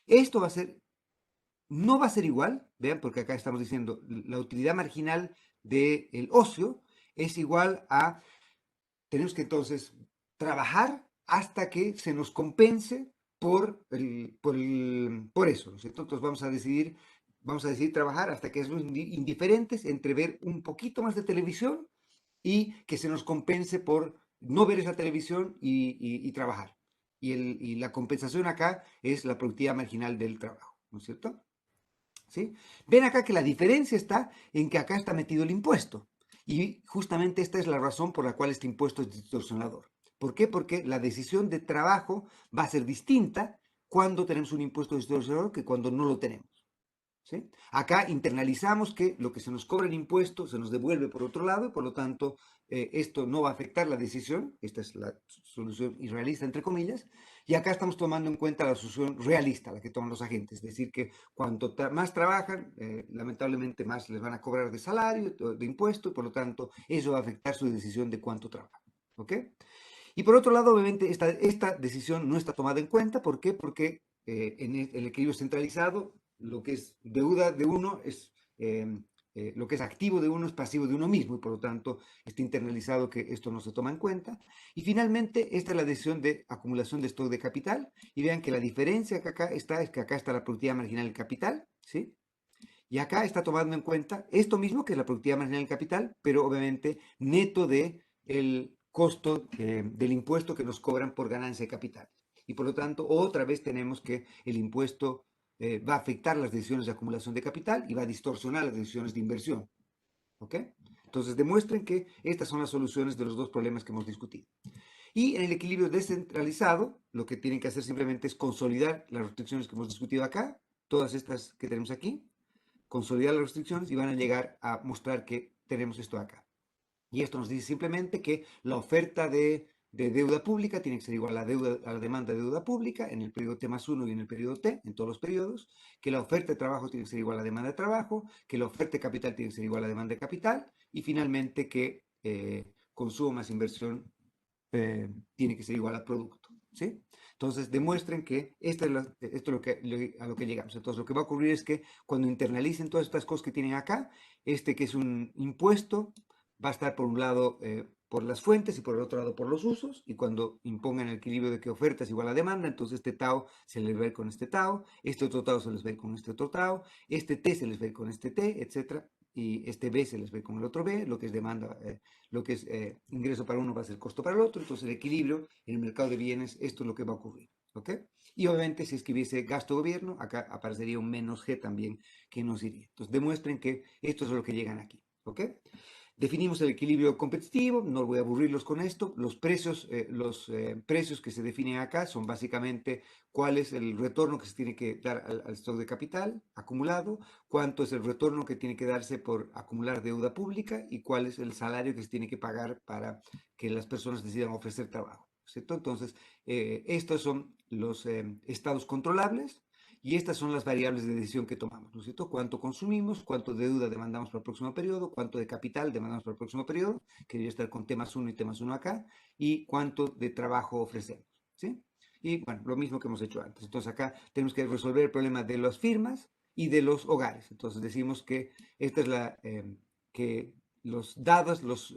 Esto va a ser, no va a ser igual, vean, porque acá estamos diciendo la utilidad marginal del ocio es igual a, tenemos que entonces trabajar hasta que se nos compense por eso, ¿no es cierto? Entonces vamos a decidir trabajar hasta que somos indiferentes entre ver un poquito más de televisión y que se nos compense por no ver esa televisión y trabajar. Y la compensación acá es la productividad marginal del trabajo, ¿no es cierto? ¿Sí? Ven acá que la diferencia está en que acá está metido el impuesto. Y justamente esta es la razón por la cual este impuesto es distorsionador. ¿Por qué? Porque la decisión de trabajo va a ser distinta cuando tenemos un impuesto distorsionador que cuando no lo tenemos. ¿Sí? Acá internalizamos que lo que se nos cobra el impuesto se nos devuelve por otro lado y por lo tanto esto no va a afectar la decisión, esta es la solución irrealista entre comillas, y acá estamos tomando en cuenta la solución realista, la que toman los agentes, es decir, que cuanto más trabajan, lamentablemente más les van a cobrar de salario, de impuesto, y por lo tanto eso va a afectar su decisión de cuánto trabajan. ¿Ok? Y por otro lado, obviamente, esta decisión no está tomada en cuenta. ¿Por qué? Porque en el equilibrio centralizado, lo que es deuda de uno es, lo que es activo de uno es pasivo de uno mismo y por lo tanto está internalizado que esto no se toma en cuenta. Y finalmente, esta es la decisión de acumulación de stock de capital. Y vean que la diferencia que acá está es que acá está la productividad marginal del capital, ¿sí? Y acá está tomando en cuenta esto mismo que es la productividad marginal del capital, pero obviamente neto de el costo del impuesto que nos cobran por ganancia de capital. Y por lo tanto, otra vez tenemos que el impuesto va a afectar las decisiones de acumulación de capital y va a distorsionar las decisiones de inversión. ¿Ok? Entonces, demuestren que estas son las soluciones de los dos problemas que hemos discutido. Y en el equilibrio descentralizado, lo que tienen que hacer simplemente es consolidar las restricciones que hemos discutido acá, todas estas que tenemos aquí, consolidar las restricciones y van a llegar a mostrar que tenemos esto acá. Y esto nos dice simplemente que la oferta de deuda pública tiene que ser igual a la demanda de deuda pública en el periodo T más 1 y en el periodo T, en todos los periodos, que la oferta de trabajo tiene que ser igual a la demanda de trabajo, que la oferta de capital tiene que ser igual a la demanda de capital y finalmente que consumo más inversión tiene que ser igual al producto, ¿sí? Entonces, demuestren que esto es a lo que llegamos. Entonces, lo que va a ocurrir es que cuando internalicen todas estas cosas que tienen acá, este que es un impuesto va a estar por un lado por las fuentes y por el otro lado por los usos, y cuando impongan el equilibrio de que oferta es igual a demanda, entonces este tau se les va a ir con este tau, este otro tau se les va a ir con este otro tau, este t se les va a ir con este t, etcétera, y este b se les va a ir con el otro b, lo que es demanda, lo que es ingreso para uno va a ser costo para el otro, entonces el equilibrio en el mercado de bienes, esto es lo que va a ocurrir. ¿Ok? Y obviamente si escribiese gasto gobierno, acá aparecería un menos G también que nos iría. Entonces demuestren que esto es lo que llegan aquí. ¿Ok? Definimos el equilibrio competitivo, no voy a aburrirlos con esto. Los precios que se definen acá son básicamente cuál es el retorno que se tiene que dar al stock de capital acumulado, cuánto es el retorno que tiene que darse por acumular deuda pública y cuál es el salario que se tiene que pagar para que las personas decidan ofrecer trabajo, ¿cierto? Entonces, estos son los estados controlables. Y estas son las variables de decisión que tomamos, ¿no es cierto? Cuánto consumimos, cuánto de deuda demandamos para el próximo periodo, cuánto de capital demandamos para el próximo periodo, que debería estar con T más 1 y T más 1 acá, y cuánto de trabajo ofrecemos, ¿sí? Y bueno, lo mismo que hemos hecho antes. Entonces acá tenemos que resolver el problema de las firmas y de los hogares. Entonces decimos que esta es que los dados, los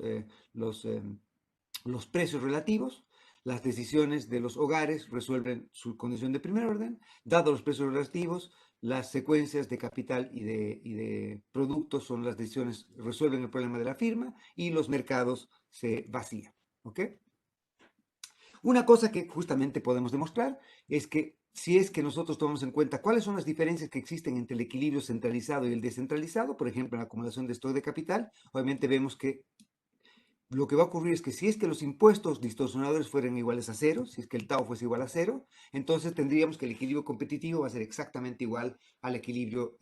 precios relativos, las decisiones de los hogares resuelven su condición de primer orden, dados los precios relativos, las secuencias de capital y de productos son las decisiones, resuelven el problema de la firma y los mercados se vacían. ¿Ok? Una cosa que justamente podemos demostrar es que si es que nosotros tomamos en cuenta cuáles son las diferencias que existen entre el equilibrio centralizado y el descentralizado, por ejemplo, en la acumulación de stock de capital, obviamente vemos que lo que va a ocurrir es que si es que los impuestos distorsionadores fueran iguales a cero, si es que el tau fuese igual a cero, entonces tendríamos que el equilibrio competitivo va a ser exactamente igual al equilibrio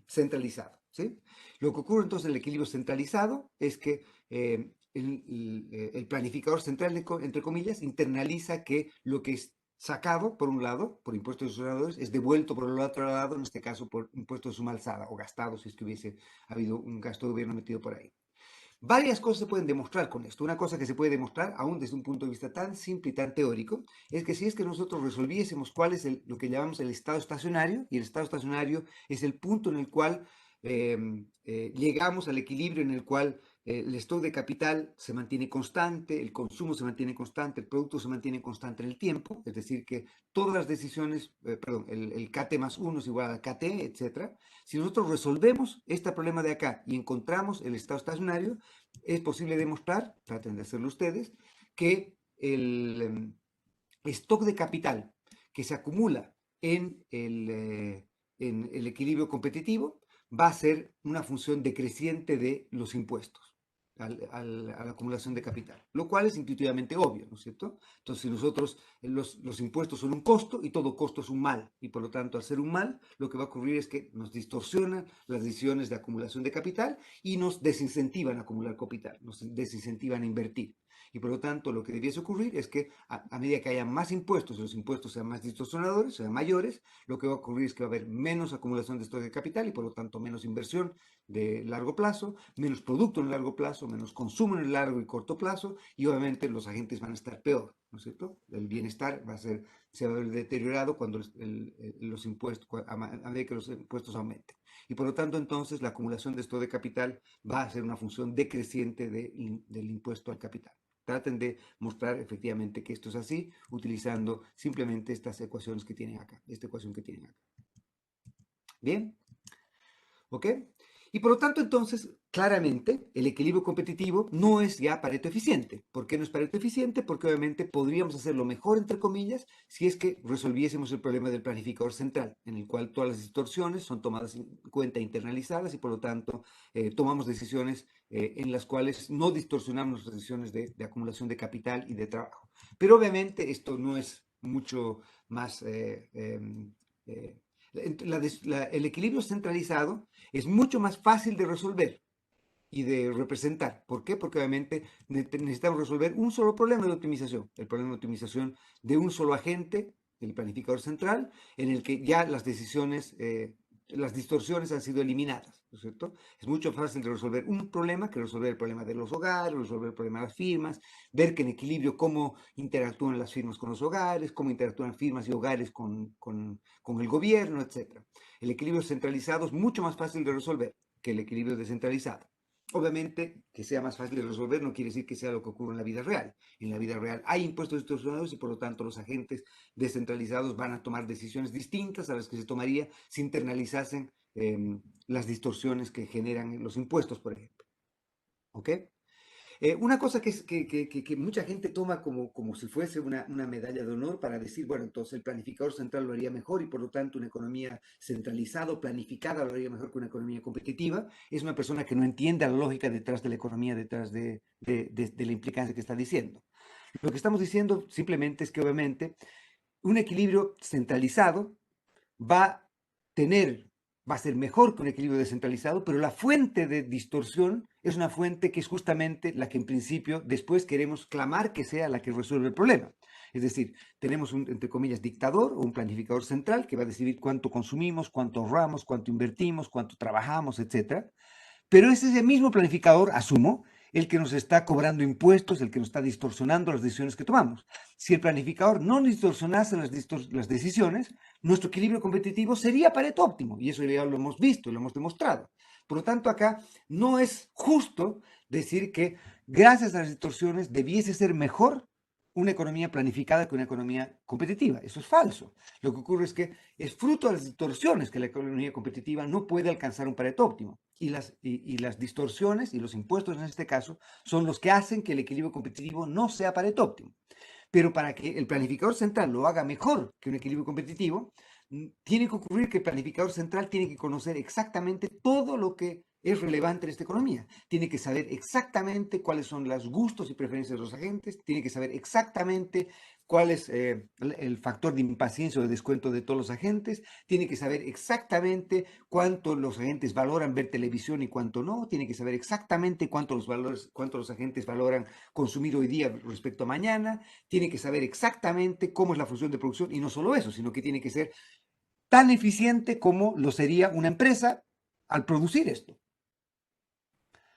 centralizado. ¿Sí? Lo que ocurre entonces en el equilibrio centralizado es que el planificador central, entre comillas, internaliza que lo que es sacado, por un lado, por impuestos distorsionadores, es devuelto por el otro lado, en este caso por impuestos de suma alzada o gastado, si es que hubiese habido un gasto de gobierno metido por ahí. Varias cosas se pueden demostrar con esto. Una cosa que se puede demostrar, aún desde un punto de vista tan simple y tan teórico, es que si es que nosotros resolviésemos cuál es lo que llamamos el estado estacionario, y el estado estacionario es el punto en el cual llegamos al equilibrio en el cual el stock de capital se mantiene constante, el consumo se mantiene constante, el producto se mantiene constante en el tiempo, es decir, que todas las decisiones, perdón, el KT más 1 es igual al KT, etc. Si nosotros resolvemos este problema de acá y encontramos el estado estacionario, es posible demostrar, traten de hacerlo ustedes, que el stock de capital que se acumula en el equilibrio competitivo va a ser una función decreciente de los impuestos a la acumulación de capital, lo cual es intuitivamente obvio, ¿no es cierto? Entonces, si nosotros, los impuestos son un costo y todo costo es un mal, y por lo tanto, al ser un mal, lo que va a ocurrir es que nos distorsionan las decisiones de acumulación de capital y nos desincentivan a acumular capital, nos desincentivan a invertir. Y por lo tanto, lo que debiese ocurrir es que a medida que haya más impuestos y los impuestos sean más distorsionadores, sean mayores, lo que va a ocurrir es que va a haber menos acumulación de stock de capital y por lo tanto menos inversión de largo plazo, menos producto en el largo plazo, menos consumo en el largo y corto plazo y obviamente los agentes van a estar peor, ¿no es cierto? El bienestar se va a ver deteriorado cuando los impuestos, a medida que los impuestos aumenten. Y por lo tanto entonces la acumulación de stock de capital va a ser una función decreciente del impuesto al capital. Traten de mostrar efectivamente que esto es así, utilizando simplemente estas ecuaciones que tienen acá, esta ecuación que tienen acá. ¿Bien? ¿Ok? Y por lo tanto, entonces, claramente, el equilibrio competitivo no es ya Pareto eficiente. ¿Por qué no es Pareto eficiente? Porque obviamente podríamos hacerlo mejor, entre comillas, si es que resolviésemos el problema del planificador central, en el cual todas las distorsiones son tomadas en cuenta, internalizadas, y por lo tanto tomamos decisiones en las cuales no distorsionamos las decisiones de acumulación de capital y de trabajo. Pero obviamente esto no es mucho más... el equilibrio centralizado es mucho más fácil de resolver y de representar. ¿Por qué? Porque obviamente necesitamos resolver un solo problema de optimización, el problema de optimización de un solo agente, el planificador central, en el que ya las decisiones, las distorsiones han sido eliminadas, ¿no es cierto? Es mucho más fácil de resolver un problema que resolver el problema de los hogares, resolver el problema de las firmas, ver que en equilibrio cómo interactúan las firmas con los hogares, cómo interactúan firmas y hogares con el gobierno, etc. El equilibrio centralizado es mucho más fácil de resolver que el equilibrio descentralizado. Obviamente, que sea más fácil de resolver no quiere decir que sea lo que ocurre en la vida real. En la vida real hay impuestos distorsionados y por lo tanto los agentes descentralizados van a tomar decisiones distintas a las que se tomaría si internalizasen las distorsiones que generan los impuestos, por ejemplo. ¿Ok? Una cosa que mucha gente toma como si fuese una medalla de honor para decir, bueno, entonces el planificador central lo haría mejor y por lo tanto una economía centralizada o planificada lo haría mejor que una economía competitiva, es una persona que no entiende la lógica detrás de la economía, detrás de la implicancia que está diciendo. Lo que estamos diciendo simplemente es que obviamente un equilibrio centralizado va a tener, va a ser mejor que un equilibrio descentralizado, pero la fuente de distorsión es una fuente que es justamente la que en principio después queremos clamar que sea la que resuelve el problema. Es decir, tenemos un, entre comillas, dictador o un planificador central que va a decidir cuánto consumimos, cuánto ahorramos, cuánto invertimos, cuánto trabajamos, etc. Pero es ese mismo planificador, asumo, el que nos está cobrando impuestos, el que nos está distorsionando las decisiones que tomamos. Si el planificador no distorsionase las decisiones, nuestro equilibrio competitivo sería Pareto óptimo, y eso ya lo hemos visto, lo hemos demostrado. Por lo tanto, acá no es justo decir que gracias a las distorsiones, debiese ser mejor una economía planificada que una economía competitiva. Eso es falso. Lo que ocurre es que es fruto de las distorsiones que la economía competitiva no puede alcanzar un Pareto óptimo. Y las distorsiones y los impuestos en este caso son los que hacen que el equilibrio competitivo no sea Pareto óptimo. Pero para que el planificador central lo haga mejor que un equilibrio competitivo, tiene que ocurrir que el planificador central tiene que conocer exactamente todo lo que es relevante en esta economía. Tiene que saber exactamente cuáles son los gustos y preferencias de los agentes, tiene que saber exactamente cuál es el factor de impaciencia o de descuento de todos los agentes, tiene que saber exactamente cuánto los agentes valoran ver televisión y cuánto no, tiene que saber exactamente cuánto los agentes valoran consumir hoy día respecto a mañana, tiene que saber exactamente cómo es la función de producción y no solo eso, sino que tiene que ser tan eficiente como lo sería una empresa al producir esto.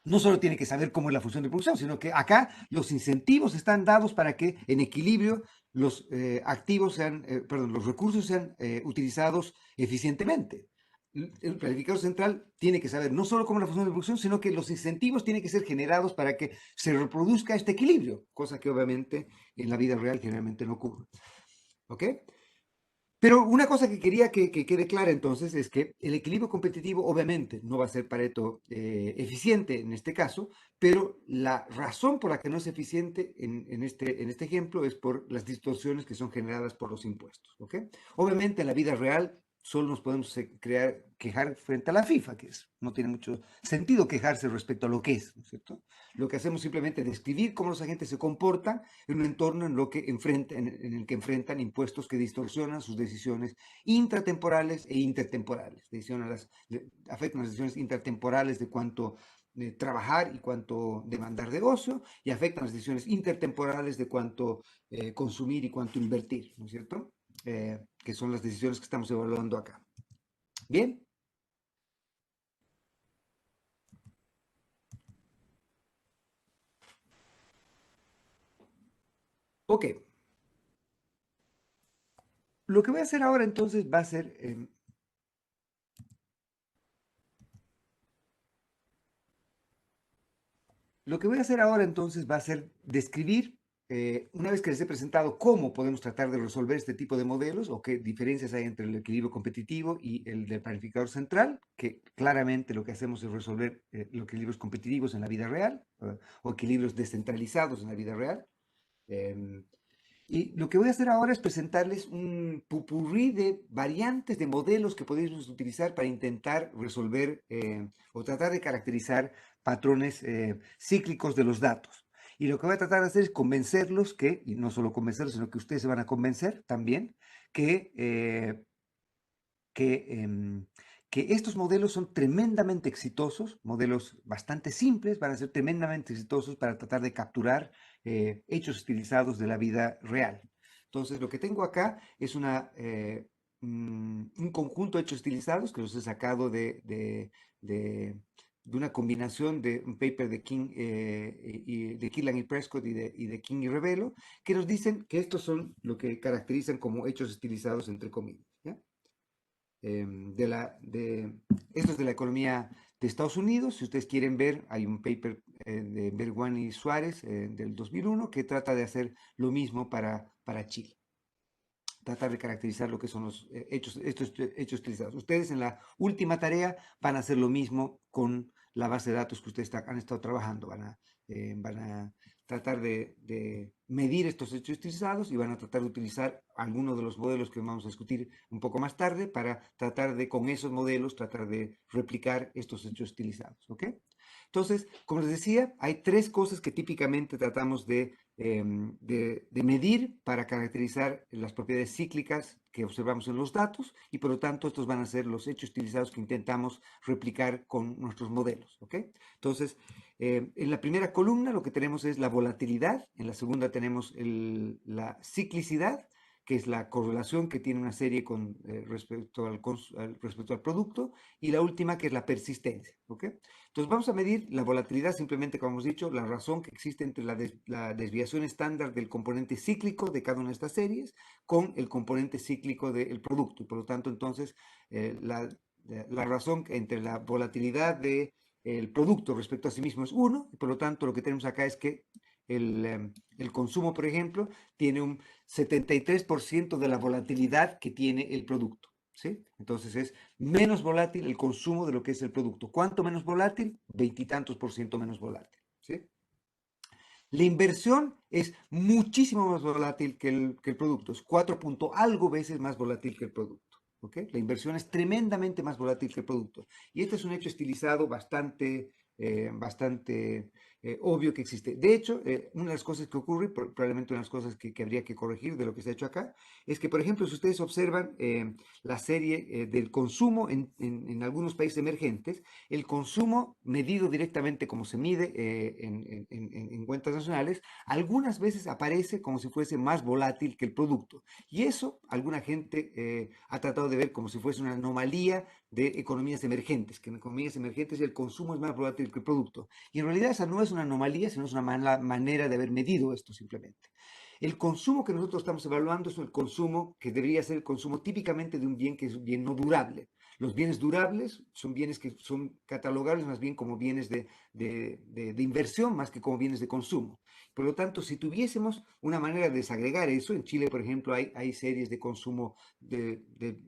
No solo tiene que saber cómo es la función de producción, sino que acá los incentivos están dados para que en equilibrio los activos sean, perdón, los recursos sean utilizados eficientemente. El planificador central tiene que saber no solo cómo es la función de producción, sino que los incentivos tienen que ser generados para que se reproduzca este equilibrio, cosa que obviamente en la vida real generalmente no ocurre. ¿Ok? Pero una cosa que quería que quede clara entonces es que el equilibrio competitivo obviamente no va a ser Pareto eficiente en este caso, pero la razón por la que no es eficiente en este ejemplo es por las distorsiones que son generadas por los impuestos. ¿Ok? Obviamente en la vida real solo nos podemos quejar frente a la FIFA, no tiene mucho sentido quejarse respecto a lo que es, ¿no es cierto? Lo que hacemos simplemente es describir cómo los agentes se comportan en un entorno en el que enfrentan impuestos que distorsionan sus decisiones intratemporales e intertemporales. Afectan las decisiones intratemporales de cuánto trabajar y cuánto demandar de ocio, y afectan las decisiones intertemporales de cuánto consumir y cuánto invertir, ¿no es cierto? Que son las decisiones que estamos evaluando acá. Bien. Ok. Lo que voy a hacer ahora entonces va a ser lo que voy a hacer ahora entonces va a ser describir, una vez que les he presentado cómo podemos tratar de resolver este tipo de modelos o qué diferencias hay entre el equilibrio competitivo y el del planificador central, que claramente lo que hacemos es resolver los equilibrios competitivos en la vida real o equilibrios descentralizados en la vida real. Em, y lo que voy a hacer ahora es presentarles un pupurrí de variantes de modelos que podemos utilizar para intentar resolver o tratar de caracterizar patrones cíclicos de los datos. Y lo que voy a tratar de hacer es convencerlos que, y no solo convencerlos, sino que ustedes se van a convencer también, que que, que estos modelos son tremendamente exitosos, modelos bastante simples, van a ser tremendamente exitosos para tratar de capturar hechos estilizados de la vida real. Entonces, lo que tengo acá es un conjunto de hechos estilizados que los he sacado de una combinación de un paper de King, de Killian y Prescott y de King y Revelo, que nos dicen que estos son lo que caracterizan como hechos estilizados entre comillas. ¿Ya? Esto es de la economía de Estados Unidos. Si ustedes quieren ver, hay un paper de Berguán y Suárez del 2001 que trata de hacer lo mismo para Chile. Tratar de caracterizar lo que son estos hechos utilizados. Ustedes en la última tarea van a hacer lo mismo con la base de datos que ustedes han estado trabajando. Van a tratar de medir estos hechos utilizados y van a tratar de utilizar algunos de los modelos que vamos a discutir un poco más tarde para tratar de, con esos modelos, tratar de replicar estos hechos utilizados. ¿Ok? Entonces, como les decía, hay tres cosas que típicamente tratamos de medir para caracterizar las propiedades cíclicas que observamos en los datos y por lo tanto estos van a ser los hechos utilizados que intentamos replicar con nuestros modelos. ¿Ok? Entonces, en la primera columna lo que tenemos es la volatilidad, en la segunda tenemos la ciclicidad, que es la correlación que tiene una serie con respecto al producto, y la última que es la persistencia. ¿Ok? Entonces vamos a medir la volatilidad simplemente, como hemos dicho, la razón que existe entre la desviación estándar del componente cíclico de cada una de estas series con el componente cíclico del producto. Y por lo tanto, entonces, la razón entre la volatilidad de el producto respecto a sí mismo es 1, y por lo tanto lo que tenemos acá es que el consumo, por ejemplo, tiene un 73% de la volatilidad que tiene el producto. ¿Sí? Entonces es menos volátil el consumo de lo que es el producto. ¿Cuánto menos volátil? Veintitantos por ciento menos volátil. ¿Sí? La inversión es muchísimo más volátil que el producto, es 4 punto algo veces más volátil que el producto. ¿Okay? La inversión es tremendamente más volátil que el producto. Y este es un hecho estilizado bastante obvio que existe. De hecho, una de las cosas que ocurre, probablemente una de las cosas que habría que corregir de lo que se ha hecho acá, es que, por ejemplo, si ustedes observan la serie del consumo en algunos países emergentes, el consumo medido directamente como se mide en cuentas nacionales, algunas veces aparece como si fuese más volátil que el producto. Y eso alguna gente ha tratado de ver como si fuese una anomalía de economías emergentes, que en economías emergentes el consumo es más volátil que el producto. Y en realidad esa no es una anomalía, sino es una manera de haber medido esto simplemente. El consumo que nosotros estamos evaluando es el consumo que debería ser el consumo típicamente de un bien que es un bien no durable. Los bienes durables son bienes que son catalogables más bien como bienes de inversión más que como bienes de consumo. Por lo tanto, si tuviésemos una manera de desagregar eso, en Chile, por ejemplo, hay series de consumo de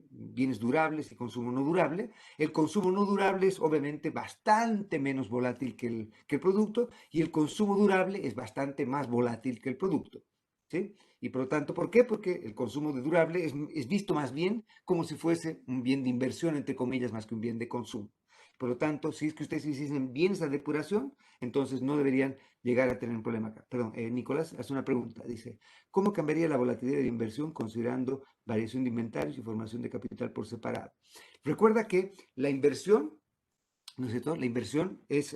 bienes durables y consumo no durable. El consumo no durable es obviamente bastante menos volátil que el producto y el consumo durable es bastante más volátil que el producto. ¿Sí? Y por lo tanto, ¿por qué? Porque el consumo de durable es visto más bien como si fuese un bien de inversión, entre comillas, más que un bien de consumo. Por lo tanto, si es que ustedes hiciesen bien esa depuración, entonces no deberían llegar a tener un problema acá. Perdón, Nicolás hace una pregunta. Dice, ¿cómo cambiaría la volatilidad de la inversión considerando variación de inventarios y formación de capital por separado? Recuerda que la inversión, ¿no es cierto? La inversión es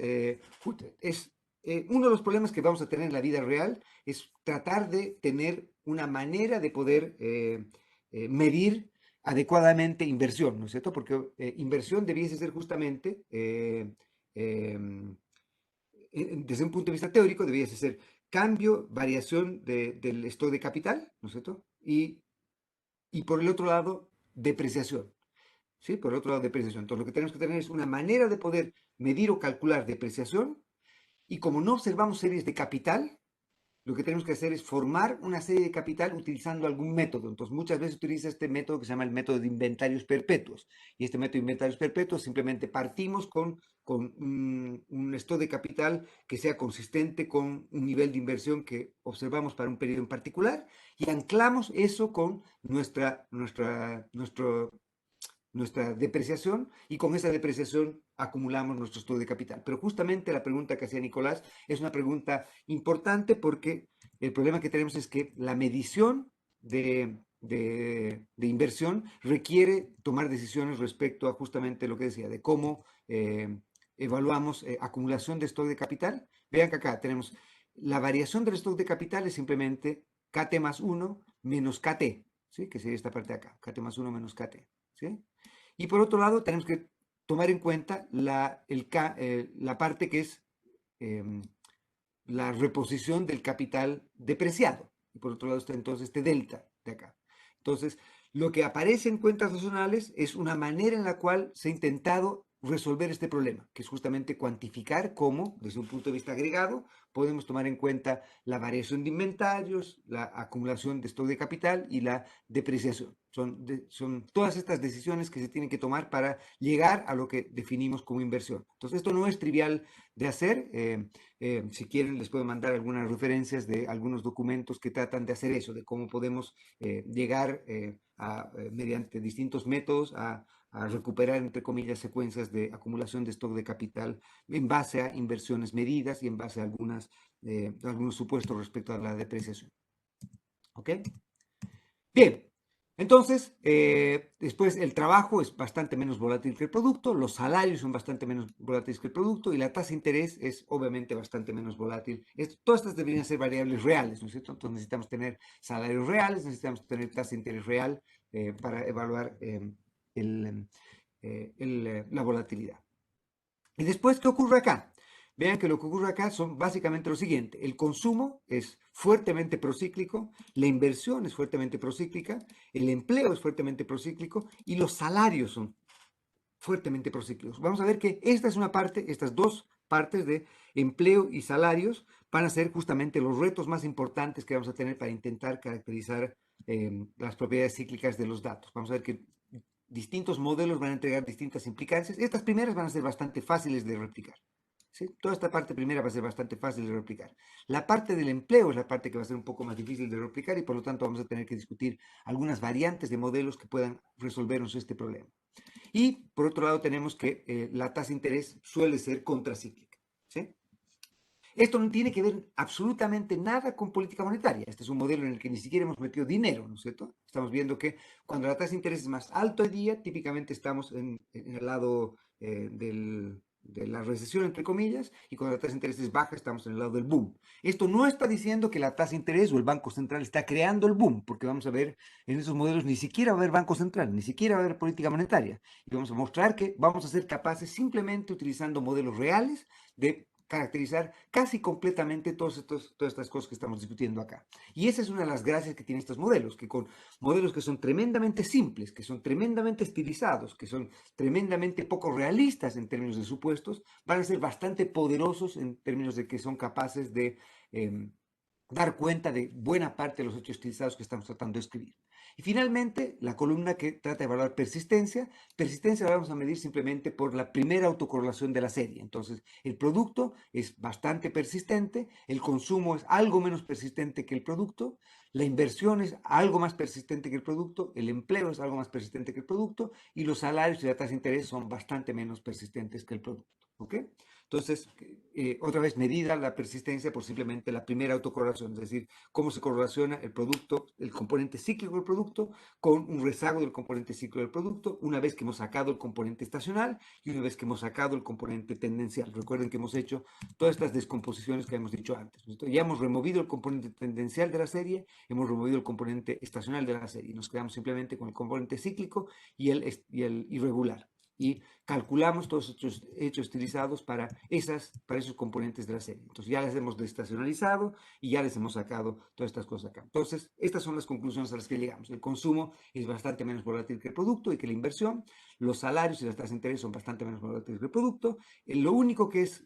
uno de los problemas que vamos a tener en la vida real es tratar de tener una manera de poder medir adecuadamente inversión, ¿no es cierto? Porque inversión debiese ser justamente, desde un punto de vista teórico, debiese ser cambio, variación del stock de capital, ¿no es cierto? Y por el otro lado, depreciación. ¿Sí? Por otro lado, depreciación. Entonces, lo que tenemos que tener es una manera de poder medir o calcular depreciación y como no observamos series de capital, lo que tenemos que hacer es formar una serie de capital utilizando algún método. Entonces, muchas veces utiliza este método que se llama el método de inventarios perpetuos. Y este método de inventarios perpetuos simplemente partimos con un stock de capital que sea consistente con un nivel de inversión que observamos para un periodo en particular y anclamos eso con nuestra depreciación y con esa depreciación acumulamos nuestro stock de capital. Pero justamente la pregunta que hacía Nicolás es una pregunta importante porque el problema que tenemos es que la medición de inversión requiere tomar decisiones respecto a justamente lo que decía, de cómo evaluamos acumulación de stock de capital. Vean que acá tenemos la variación del stock de capital es simplemente KT más 1 menos KT, ¿sí? Que sería esta parte de acá, KT más 1 menos KT. ¿Sí? Y por otro lado, tenemos que tomar en cuenta la parte que es eh, la reposición del capital depreciado. Y por otro lado está entonces este delta de acá. Entonces, lo que aparece en cuentas nacionales es una manera en la cual se ha intentado resolver este problema, que es justamente cuantificar cómo, desde un punto de vista agregado, podemos tomar en cuenta la variación de inventarios, la acumulación de stock de capital y la depreciación. Son todas estas decisiones que se tienen que tomar para llegar a lo que definimos como inversión. Entonces, esto no es trivial de hacer. Si quieren, les puedo mandar algunas referencias de algunos documentos que tratan de hacer eso, de cómo podemos llegar mediante distintos métodos a recuperar, entre comillas, secuencias de acumulación de stock de capital en base a inversiones medidas y en base a algunos supuestos respecto a la depreciación. ¿Ok? Bien, entonces, después el trabajo es bastante menos volátil que el producto, los salarios son bastante menos volátiles que el producto y la tasa de interés es obviamente bastante menos volátil. Todas estas deberían ser variables reales, ¿no es cierto? Entonces necesitamos tener salarios reales, necesitamos tener tasa de interés real para evaluar la volatilidad. Y después, ¿qué ocurre acá? Vean que lo que ocurre acá son básicamente lo siguiente. El consumo es fuertemente procíclico, la inversión es fuertemente procíclica, el empleo es fuertemente procíclico y los salarios son fuertemente procíclicos. Vamos a ver que esta es una parte, estas dos partes de empleo y salarios van a ser justamente los retos más importantes que vamos a tener para intentar caracterizar las propiedades cíclicas de los datos. Vamos a ver que distintos modelos van a entregar distintas implicancias. Estas primeras van a ser bastante fáciles de replicar. ¿Sí? Toda esta parte primera va a ser bastante fácil de replicar. La parte del empleo es la parte que va a ser un poco más difícil de replicar y por lo tanto vamos a tener que discutir algunas variantes de modelos que puedan resolvernos este problema. Y por otro lado tenemos que la tasa de interés suele ser contracíclica. ¿Sí? Esto no tiene que ver absolutamente nada con política monetaria. Este es un modelo en el que ni siquiera hemos metido dinero, ¿no es cierto? Estamos viendo que cuando la tasa de interés es más alta hoy día, típicamente estamos en el lado de la recesión, entre comillas, y cuando la tasa de interés es baja, estamos en el lado del boom. Esto no está diciendo que la tasa de interés o el Banco Central está creando el boom, porque vamos a ver en esos modelos ni siquiera va a haber Banco Central, ni siquiera va a haber política monetaria. Y vamos a mostrar que vamos a ser capaces, simplemente utilizando modelos reales, de caracterizar casi completamente todas estas cosas que estamos discutiendo acá. Y esa es una de las gracias que tienen estos modelos, que con modelos que son tremendamente simples, que son tremendamente estilizados, que son tremendamente poco realistas en términos de supuestos, van a ser bastante poderosos en términos de que son capaces de dar cuenta de buena parte de los hechos estilizados que estamos tratando de escribir. Y finalmente, la columna que trata de evaluar persistencia. Persistencia la vamos a medir simplemente por la primera autocorrelación de la serie. Entonces, el producto es bastante persistente, el consumo es algo menos persistente que el producto, la inversión es algo más persistente que el producto, el empleo es algo más persistente que el producto y los salarios y la tasa de interés son bastante menos persistentes que el producto. ¿Ok? Entonces, otra vez medida la persistencia por simplemente la primera autocorrelación, es decir, cómo se correlaciona el producto, el componente cíclico del producto, con un rezago del componente cíclico del producto, una vez que hemos sacado el componente estacional y una vez que hemos sacado el componente tendencial. Recuerden que hemos hecho todas estas descomposiciones que hemos dicho antes. Entonces, ya hemos removido el componente tendencial de la serie, hemos removido el componente estacional de la serie. Nos quedamos simplemente con el componente cíclico y el irregular. Y calculamos todos estos hechos estilizados para esos componentes de la serie. Entonces ya les hemos desestacionalizado y ya les hemos sacado todas estas cosas acá. Entonces, estas son las conclusiones a las que llegamos. El consumo es bastante menos volátil que el producto y que la inversión. Los salarios y las tasas de interés son bastante menos volátiles que el producto. Lo único que es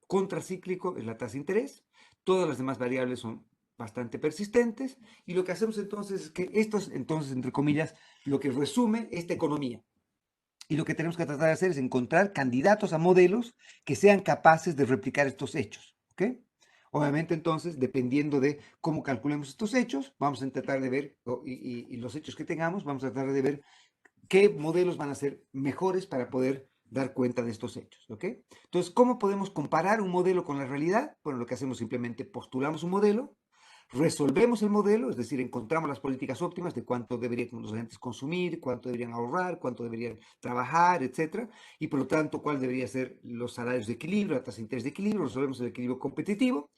contracíclico es la tasa de interés. Todas las demás variables son bastante persistentes. Y lo que hacemos entonces es que esto es, entonces, entre comillas, lo que resume esta economía. Y lo que tenemos que tratar de hacer es encontrar candidatos a modelos que sean capaces de replicar estos hechos. ¿Ok? Obviamente, entonces, dependiendo de cómo calculemos estos hechos, vamos a tratar de ver, y los hechos que tengamos, vamos a tratar de ver qué modelos van a ser mejores para poder dar cuenta de estos hechos. ¿Ok? Entonces, ¿cómo podemos comparar un modelo con la realidad? Bueno, lo que hacemos simplemente postulamos un modelo, resolvemos el modelo, es decir, encontramos las políticas óptimas de cuánto deberían los agentes consumir, cuánto deberían ahorrar, cuánto deberían trabajar, etcétera, y por lo tanto, cuál debería ser los salarios de equilibrio, la tasa de interés de equilibrio, resolvemos el equilibrio competitivo.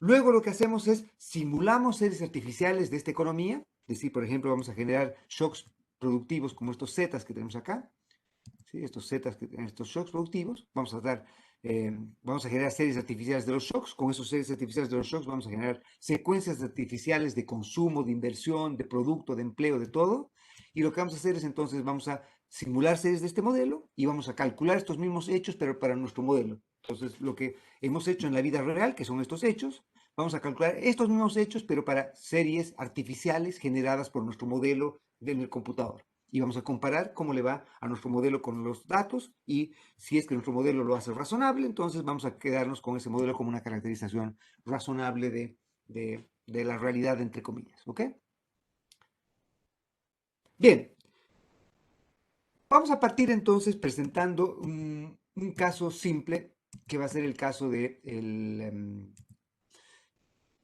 Luego lo que hacemos es simulamos series artificiales de esta economía, es decir, por ejemplo, vamos a generar shocks productivos como estos zetas que tenemos acá, ¿sí? Estos shocks productivos, vamos a generar series artificiales de los shocks, con esos series artificiales de los shocks vamos a generar secuencias artificiales de consumo, de inversión, de producto, de empleo, de todo, y lo que vamos a hacer es entonces vamos a simular series de este modelo y vamos a calcular estos mismos hechos, pero para nuestro modelo. Entonces, lo que hemos hecho en la vida real, que son estos hechos, vamos a calcular estos mismos hechos, pero para series artificiales generadas por nuestro modelo en el computador y vamos a comparar cómo le va a nuestro modelo con los datos y si es que nuestro modelo lo hace razonable, entonces vamos a quedarnos con ese modelo como una caracterización razonable de la realidad, entre comillas. ¿Ok? Bien, vamos a partir entonces presentando un caso simple que va a ser el caso de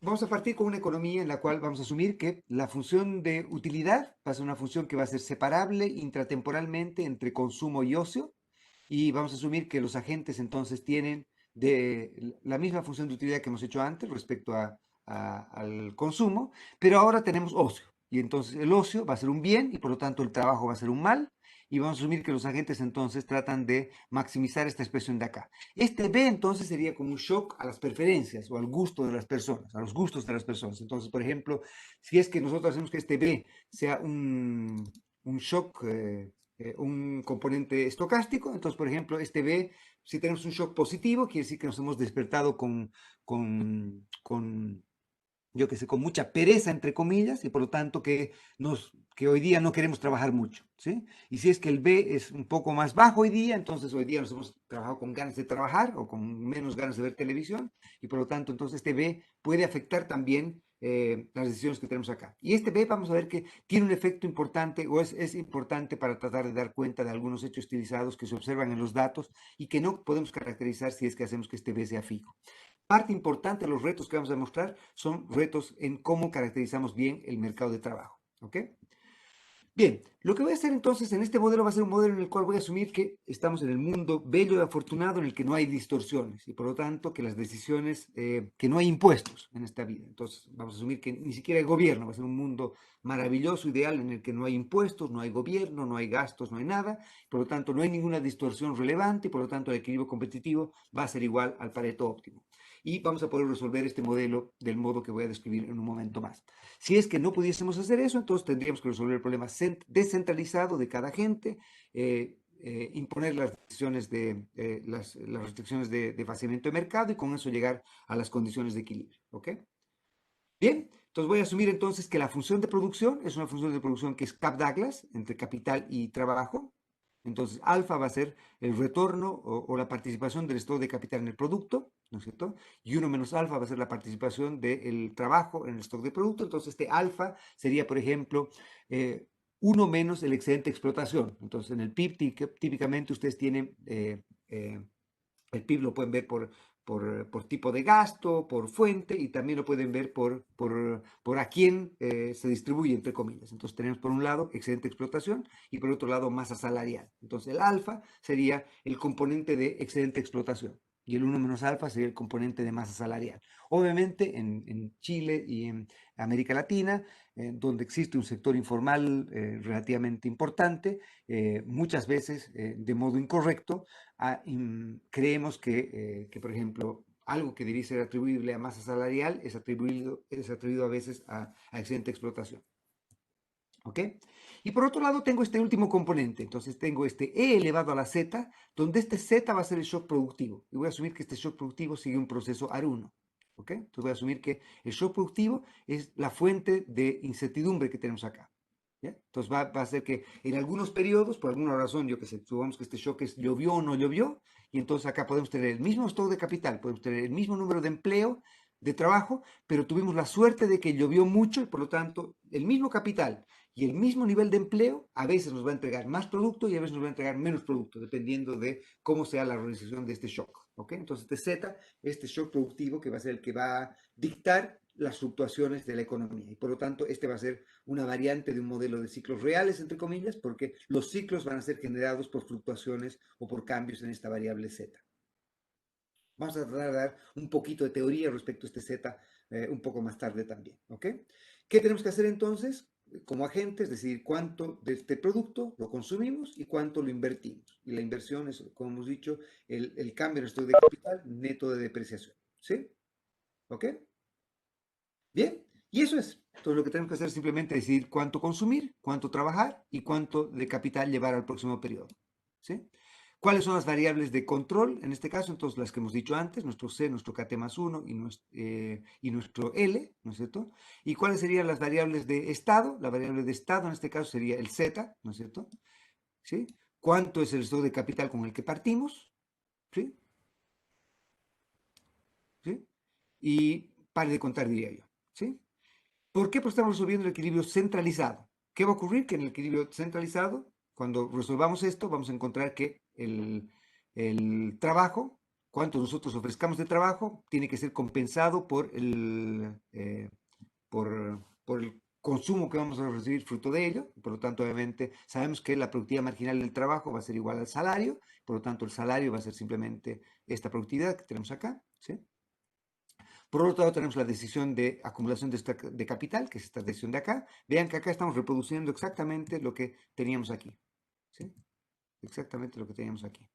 vamos a partir con una economía en la cual vamos a asumir que la función de utilidad va a ser una función que va a ser separable intratemporalmente entre consumo y ocio, y vamos a asumir que los agentes entonces tienen la misma función de utilidad que hemos hecho antes respecto al consumo, pero ahora tenemos ocio, y entonces el ocio va a ser un bien y por lo tanto el trabajo va a ser un mal, y vamos a asumir que los agentes entonces tratan de maximizar esta expresión de acá. Este B entonces sería como un shock a las preferencias o al gusto de las personas, a los gustos de las personas. Entonces, por ejemplo, si es que nosotros hacemos que este B sea un shock un componente estocástico. Entonces, por ejemplo, este B, si tenemos un shock positivo, quiere decir que nos hemos despertado con yo que sé, con mucha pereza, entre comillas, y por lo tanto que hoy día no queremos trabajar mucho, ¿sí? Y si es que el B es un poco más bajo hoy día, entonces hoy día nos hemos trabajado con ganas de trabajar o con menos ganas de ver televisión, y por lo tanto, entonces este B puede afectar también las decisiones que tenemos acá. Y este B vamos a ver que tiene un efecto importante o es importante para tratar de dar cuenta de algunos hechos estilizados que se observan en los datos y que no podemos caracterizar si es que hacemos que este B sea fijo. Parte importante de los retos que vamos a mostrar son retos en cómo caracterizamos bien el mercado de trabajo. ¿Ok? Bien, lo que voy a hacer entonces en este modelo va a ser un modelo en el cual voy a asumir que estamos en el mundo bello y afortunado en el que no hay distorsiones y por lo tanto que las decisiones, que no hay impuestos en esta vida. Entonces vamos a asumir que ni siquiera hay gobierno, va a ser un mundo maravilloso, ideal, en el que no hay impuestos, no hay gobierno, no hay gastos, no hay nada, por lo tanto no hay ninguna distorsión relevante y por lo tanto el equilibrio competitivo va a ser igual al Pareto óptimo. Y vamos a poder resolver este modelo del modo que voy a describir en un momento más. Si es que no pudiésemos hacer eso, entonces tendríamos que resolver el problema descentralizado de cada agente, imponer las decisiones las restricciones de vaciamiento de mercado y con eso llegar a las condiciones de equilibrio. ¿Ok? Bien, entonces voy a asumir entonces que la función de producción es una función de producción que es Kapf-Douglas entre capital y trabajo. Entonces, alfa va a ser el retorno o la participación del estado de capital en el producto, ¿no es cierto? Y 1 menos alfa va a ser la participación del trabajo en el stock de producto. Entonces, este alfa sería, por ejemplo, 1 menos el excedente de explotación. Entonces, en el PIB típicamente ustedes tienen el PIB lo pueden ver por tipo de gasto, por fuente, y también lo pueden ver por a quién se distribuye, entre comillas. Entonces tenemos por un lado excedente de explotación y por otro lado masa salarial. Entonces el alfa sería el componente de excedente de explotación y el 1 menos alfa sería el componente de masa salarial. Obviamente en Chile y en América Latina, donde existe un sector informal relativamente importante, muchas veces de modo incorrecto, creemos por ejemplo, algo que debería ser atribuible a masa salarial es atribuido a veces a excedente de explotación. ¿Ok? Y por otro lado tengo este último componente, entonces tengo este E elevado a la Z, donde este Z va a ser el shock productivo. Y voy a asumir que este shock productivo sigue un proceso AR1. ¿Ok? Entonces voy a asumir que el shock productivo es la fuente de incertidumbre que tenemos acá. ¿Ya? Entonces va a ser que en algunos periodos, por alguna razón, yo que sé, supongamos que este shock llovió o no llovió, y entonces acá podemos tener el mismo stock de capital, podemos tener el mismo número de empleo, de trabajo, pero tuvimos la suerte de que llovió mucho y por lo tanto el mismo capital y el mismo nivel de empleo a veces nos va a entregar más producto y a veces nos va a entregar menos producto, dependiendo de cómo sea la organización de este shock. ¿Ok? Entonces, este Z, este shock productivo que va a ser el que va a dictar las fluctuaciones de la economía. Y por lo tanto, este va a ser una variante de un modelo de ciclos reales, entre comillas, porque los ciclos van a ser generados por fluctuaciones o por cambios en esta variable Z. Vamos a tratar de dar un poquito de teoría respecto a este Z un poco más tarde también. ¿Ok? ¿Qué tenemos que hacer entonces? Como agentes, decidir cuánto de este producto lo consumimos y cuánto lo invertimos. Y la inversión es, como hemos dicho, el cambio en el stock de capital neto de depreciación. ¿Sí? ¿Ok? Bien, y eso es. Entonces lo que tenemos que hacer es simplemente decidir cuánto consumir, cuánto trabajar y cuánto de capital llevar al próximo periodo. ¿Sí? ¿Cuáles son las variables de control? En este caso, entonces, las que hemos dicho antes, nuestro C, nuestro KT más 1 y nuestro L, ¿no es cierto? ¿Y cuáles serían las variables de estado? La variable de estado en este caso sería el Z, ¿no es cierto? ¿Sí? ¿Cuánto es el stock de capital con el que partimos? ¿Sí? ¿Sí? Y pare de contar, diría yo. ¿Sí? ¿Por qué? Pues estamos resolviendo el equilibrio centralizado. ¿Qué va a ocurrir? Que en el equilibrio centralizado, cuando resolvamos esto, vamos a encontrar que el trabajo, cuánto nosotros ofrezcamos de trabajo, tiene que ser compensado por el consumo que vamos a recibir fruto de ello. Por lo tanto, obviamente, sabemos que la productividad marginal del trabajo va a ser igual al salario. Por lo tanto, el salario va a ser simplemente esta productividad que tenemos acá. ¿Sí? Por otro lado, tenemos la decisión de acumulación de capital, que es esta decisión de acá. Vean que acá estamos reproduciendo exactamente lo que teníamos aquí. ¿Sí? Exactamente lo que teníamos aquí.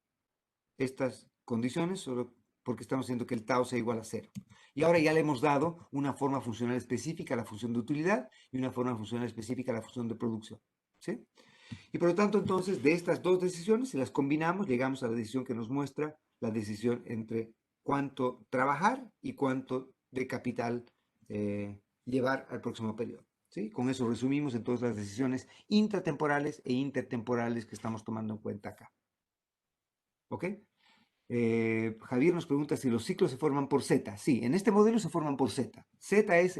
Estas condiciones solo porque estamos haciendo que el tau sea igual a 0. Y ahora ya le hemos dado una forma funcional específica a la función de utilidad y una forma funcional específica a la función de producción. ¿Sí? Y por lo tanto, entonces, de estas dos decisiones, si las combinamos, llegamos a la decisión que nos muestra la decisión entre cuánto trabajar y cuánto de capital llevar al próximo periodo. ¿Sí? Con eso resumimos entonces las decisiones intratemporales e intertemporales que estamos tomando en cuenta acá. ¿Ok? Javier nos pregunta si los ciclos se forman por Z. Sí, en este modelo se forman por Z. Z es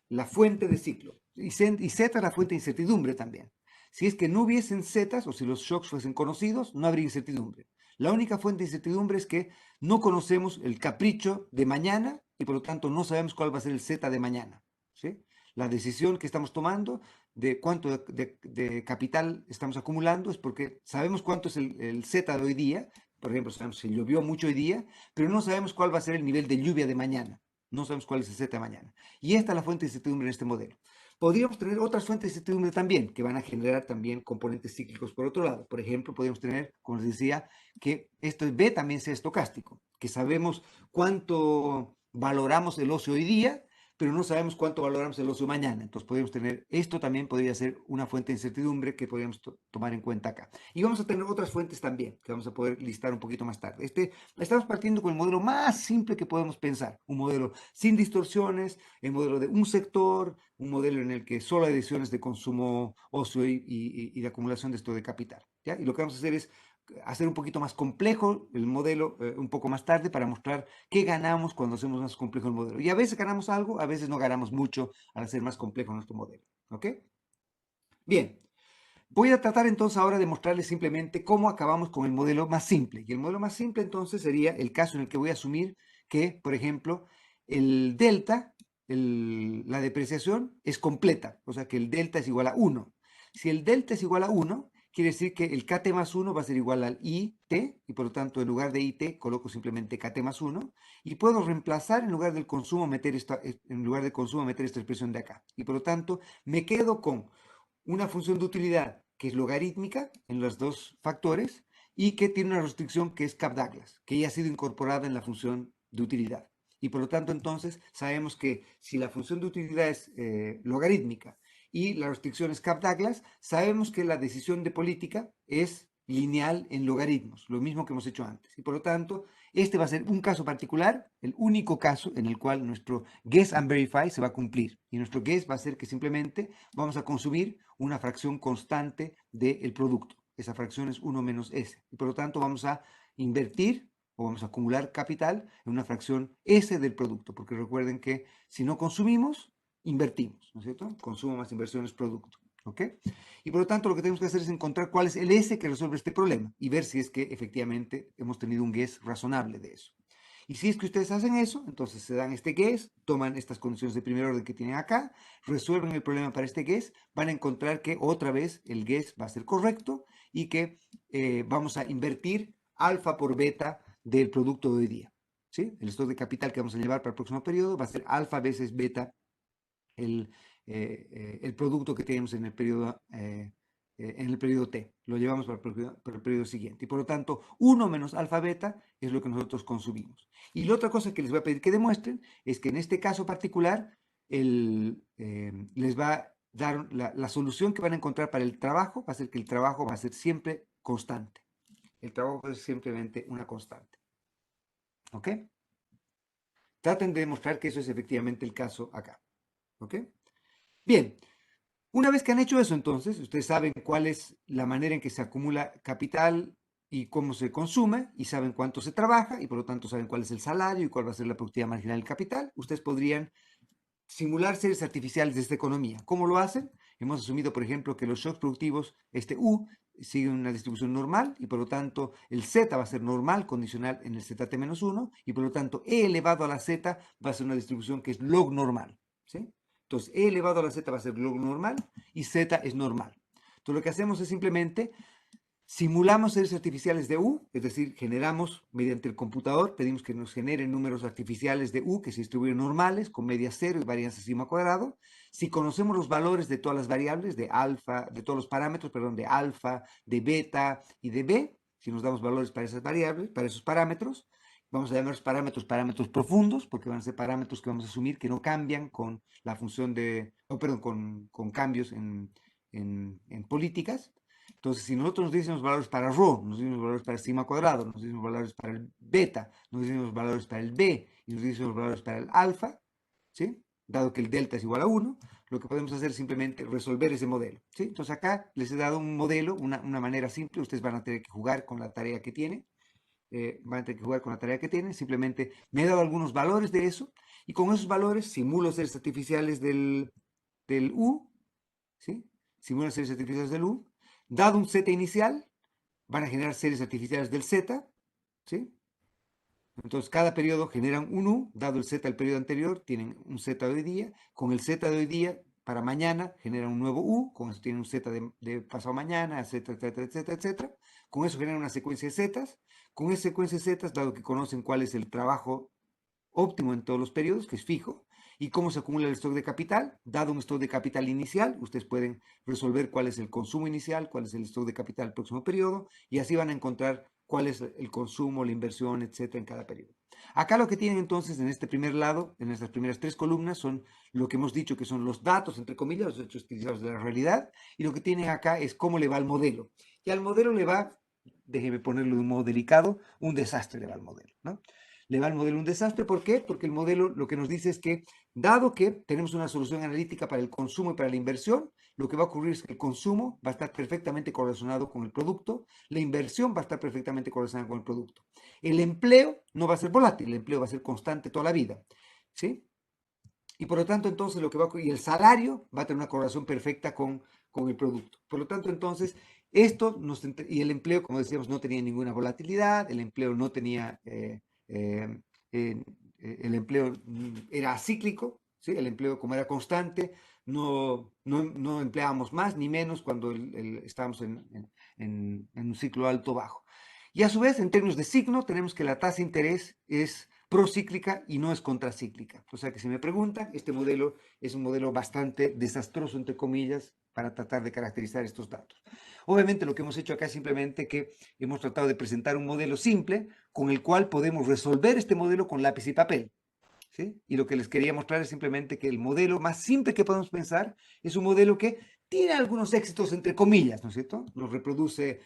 la fuente de ciclo y Z es la fuente de incertidumbre también. Si es que no hubiesen Zetas o si los shocks fuesen conocidos, no habría incertidumbre. La única fuente de incertidumbre es que no conocemos el capricho de mañana y por lo tanto no sabemos cuál va a ser el Z de mañana. ¿Sí? La decisión que estamos tomando de cuánto de capital estamos acumulando es porque sabemos cuánto es el Z de hoy día. Por ejemplo, sabemos si llovió mucho hoy día, pero no sabemos cuál va a ser el nivel de lluvia de mañana. No sabemos cuál es el Z de mañana. Y esta es la fuente de incertidumbre en este modelo. Podríamos tener otras fuentes de incertidumbre también, que van a generar también componentes cíclicos por otro lado. Por ejemplo, podríamos tener, como les decía, que esto B también sea estocástico, que sabemos cuánto valoramos el ocio hoy día, pero no sabemos cuánto valoramos el ocio mañana. Entonces podríamos tener, esto también podría ser una fuente de incertidumbre que podríamos tomar en cuenta acá. Y vamos a tener otras fuentes también, que vamos a poder listar un poquito más tarde. Estamos partiendo con el modelo más simple que podemos pensar, un modelo sin distorsiones, el modelo de un sector, un modelo en el que solo hay decisiones de consumo, ocio y de acumulación de esto de capital. ¿Ya? Y lo que vamos a hacer es hacer un poquito más complejo el modelo un poco más tarde para mostrar qué ganamos cuando hacemos más complejo el modelo. Y a veces ganamos algo, a veces no ganamos mucho al hacer más complejo nuestro modelo. ¿Ok? Bien. Voy a tratar entonces ahora de mostrarles simplemente cómo acabamos con el modelo más simple. Y el modelo más simple entonces sería el caso en el que voy a asumir que, por ejemplo, el delta, la depreciación es completa, o sea que el delta es igual a 1. Si el delta es igual a 1, quiere decir que el kt más 1 va a ser igual al it, y por lo tanto en lugar de it coloco simplemente kt más 1, y puedo reemplazar en lugar del consumo, en lugar de consumo, meter esta expresión de acá. Y por lo tanto me quedo con una función de utilidad que es logarítmica en los dos factores y que tiene una restricción que es Kappa-Douglas, que ya ha sido incorporada en la función de utilidad. Y por lo tanto, entonces, sabemos que si la función de utilidad es logarítmica y la restricción es Kappa-Douglas, sabemos que la decisión de política es lineal en logaritmos, lo mismo que hemos hecho antes. Y por lo tanto, este va a ser un caso particular, el único caso en el cual nuestro guess and verify se va a cumplir. Y nuestro guess va a ser que simplemente vamos a consumir una fracción constante del producto. Esa fracción es 1 menos S. Y por lo tanto vamos a invertir o vamos a acumular capital en una fracción S del producto. Porque recuerden que si no consumimos, invertimos, ¿no es cierto? Consumo más inversión es producto. ¿Ok? Y por lo tanto lo que tenemos que hacer es encontrar cuál es el S que resuelve este problema y ver si es que efectivamente hemos tenido un guess razonable de eso. Y si es que ustedes hacen eso, entonces se dan este guess, toman estas condiciones de primer orden que tienen acá, resuelven el problema para este guess, van a encontrar que otra vez el guess va a ser correcto y que vamos a invertir alfa por beta del producto de hoy día. ¿Sí? El stock de capital que vamos a llevar para el próximo periodo va a ser alfa veces beta el, el producto que tenemos en el periodo T. Lo llevamos para el periodo siguiente. Y por lo tanto, 1 menos alfa beta es lo que nosotros consumimos. Y la otra cosa que les voy a pedir que demuestren es que en este caso particular les va a dar la solución que van a encontrar para el trabajo, va a ser que el trabajo va a ser siempre constante. El trabajo es simplemente una constante. ¿Ok? Traten de demostrar que eso es efectivamente el caso acá. ¿Ok? Bien, una vez que han hecho eso, entonces, ustedes saben cuál es la manera en que se acumula capital y cómo se consume, y saben cuánto se trabaja, y por lo tanto saben cuál es el salario y cuál va a ser la productividad marginal del capital. Ustedes podrían simular seres artificiales de esta economía. ¿Cómo lo hacen? Hemos asumido, por ejemplo, que los shocks productivos, este U, siguen una distribución normal y por lo tanto el Z va a ser normal, condicional en el ZT-1 y por lo tanto E elevado a la Z va a ser una distribución que es log normal. ¿Sí? Entonces E elevado a la Z va a ser log normal y Z es normal. Entonces lo que hacemos es simplemente simulamos seres artificiales de U, es decir, generamos mediante el computador, pedimos que nos generen números artificiales de U que se distribuyen normales, con media cero y varianza sigma cuadrado. Si conocemos los valores de todas las variables, de alfa, de todos los parámetros, perdón, de alfa, de beta y de B, si nos damos valores para esas variables, para esos parámetros, vamos a llamar los parámetros profundos, porque van a ser parámetros que vamos a asumir que no cambian con la función de, oh, perdón, con cambios en políticas. Entonces, si nosotros nos dicen los valores para rho, nos dicen los valores para el sigma cuadrado, nos dicen los valores para el beta, nos dicen los valores para el b y nos dicen los valores para el alfa, ¿sí? Dado que el delta es igual a 1, lo que podemos hacer es simplemente resolver ese modelo, ¿sí? Entonces acá les he dado un modelo, una manera simple, ustedes van a tener que jugar con la tarea que tienen, simplemente me he dado algunos valores de eso, y con esos valores simulo series artificiales del U, ¿sí? Simulo series artificiales del U, dado un Z inicial, van a generar series artificiales del Z, ¿sí? Entonces, cada periodo generan un U, dado el Z del periodo anterior, tienen un Z de hoy día. Con el Z de hoy día, para mañana, generan un nuevo U, con eso tienen un Z de pasado mañana, etcétera, etcétera, etcétera, etcétera. Con eso generan una secuencia de Zetas. Con esa secuencia de Zetas, dado que conocen cuál es el trabajo óptimo en todos los periodos, que es fijo, y cómo se acumula el stock de capital. Dado un stock de capital inicial, ustedes pueden resolver cuál es el consumo inicial, cuál es el stock de capital del próximo periodo, y así van a encontrar cuál es el consumo, la inversión, etcétera, en cada periodo. Acá lo que tienen entonces en este primer lado, en estas primeras tres columnas, son lo que hemos dicho que son los datos, entre comillas, los hechos utilizados de la realidad, y lo que tienen acá es cómo le va al modelo. Y al modelo le va, déjeme ponerlo de un modo delicado, un desastre le va al modelo, ¿no? Le va al modelo un desastre, ¿por qué? Porque el modelo lo que nos dice es que, dado que tenemos una solución analítica para el consumo y para la inversión, lo que va a ocurrir es que el consumo va a estar perfectamente correlacionado con el producto, la inversión va a estar perfectamente correlacionada con el producto. El empleo no va a ser volátil, el empleo va a ser constante toda la vida, ¿sí? Y por lo tanto, entonces, lo que va a ocurrir, y el salario va a tener una correlación perfecta con el producto. Por lo tanto, entonces, y el empleo, como decíamos, no tenía ninguna volatilidad, el empleo no tenía, eh, el empleo era cíclico, ¿sí? El empleo como era constante, no empleábamos más ni menos cuando estábamos en un ciclo alto-bajo. Y a su vez, en términos de signo, tenemos que la tasa de interés es procíclica y no es contracíclica. O sea que si me preguntan, este modelo es un modelo bastante desastroso, entre comillas, para tratar de caracterizar estos datos. Obviamente lo que hemos hecho acá es simplemente que hemos tratado de presentar un modelo simple con el cual podemos resolver este modelo con lápiz y papel, ¿sí? Y lo que les quería mostrar es simplemente que el modelo más simple que podemos pensar es un modelo que tiene algunos éxitos entre comillas, ¿no es cierto? Nos reproduce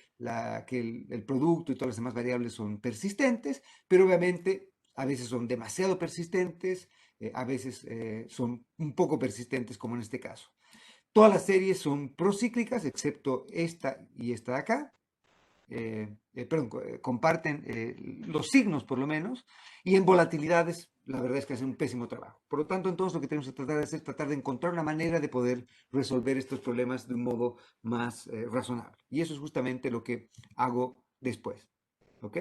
que el producto y todas las demás variables son persistentes, pero obviamente a veces son demasiado persistentes, a veces son un poco persistentes, como en este caso. Todas las series son procíclicas, excepto esta y esta de acá. Comparten los signos por lo menos, y en volatilidades la verdad es que hacen un pésimo trabajo. Por lo tanto, entonces lo que tenemos que tratar de hacer es tratar de encontrar una manera de poder resolver estos problemas de un modo más razonable. Y eso es justamente lo que hago después. ¿Ok?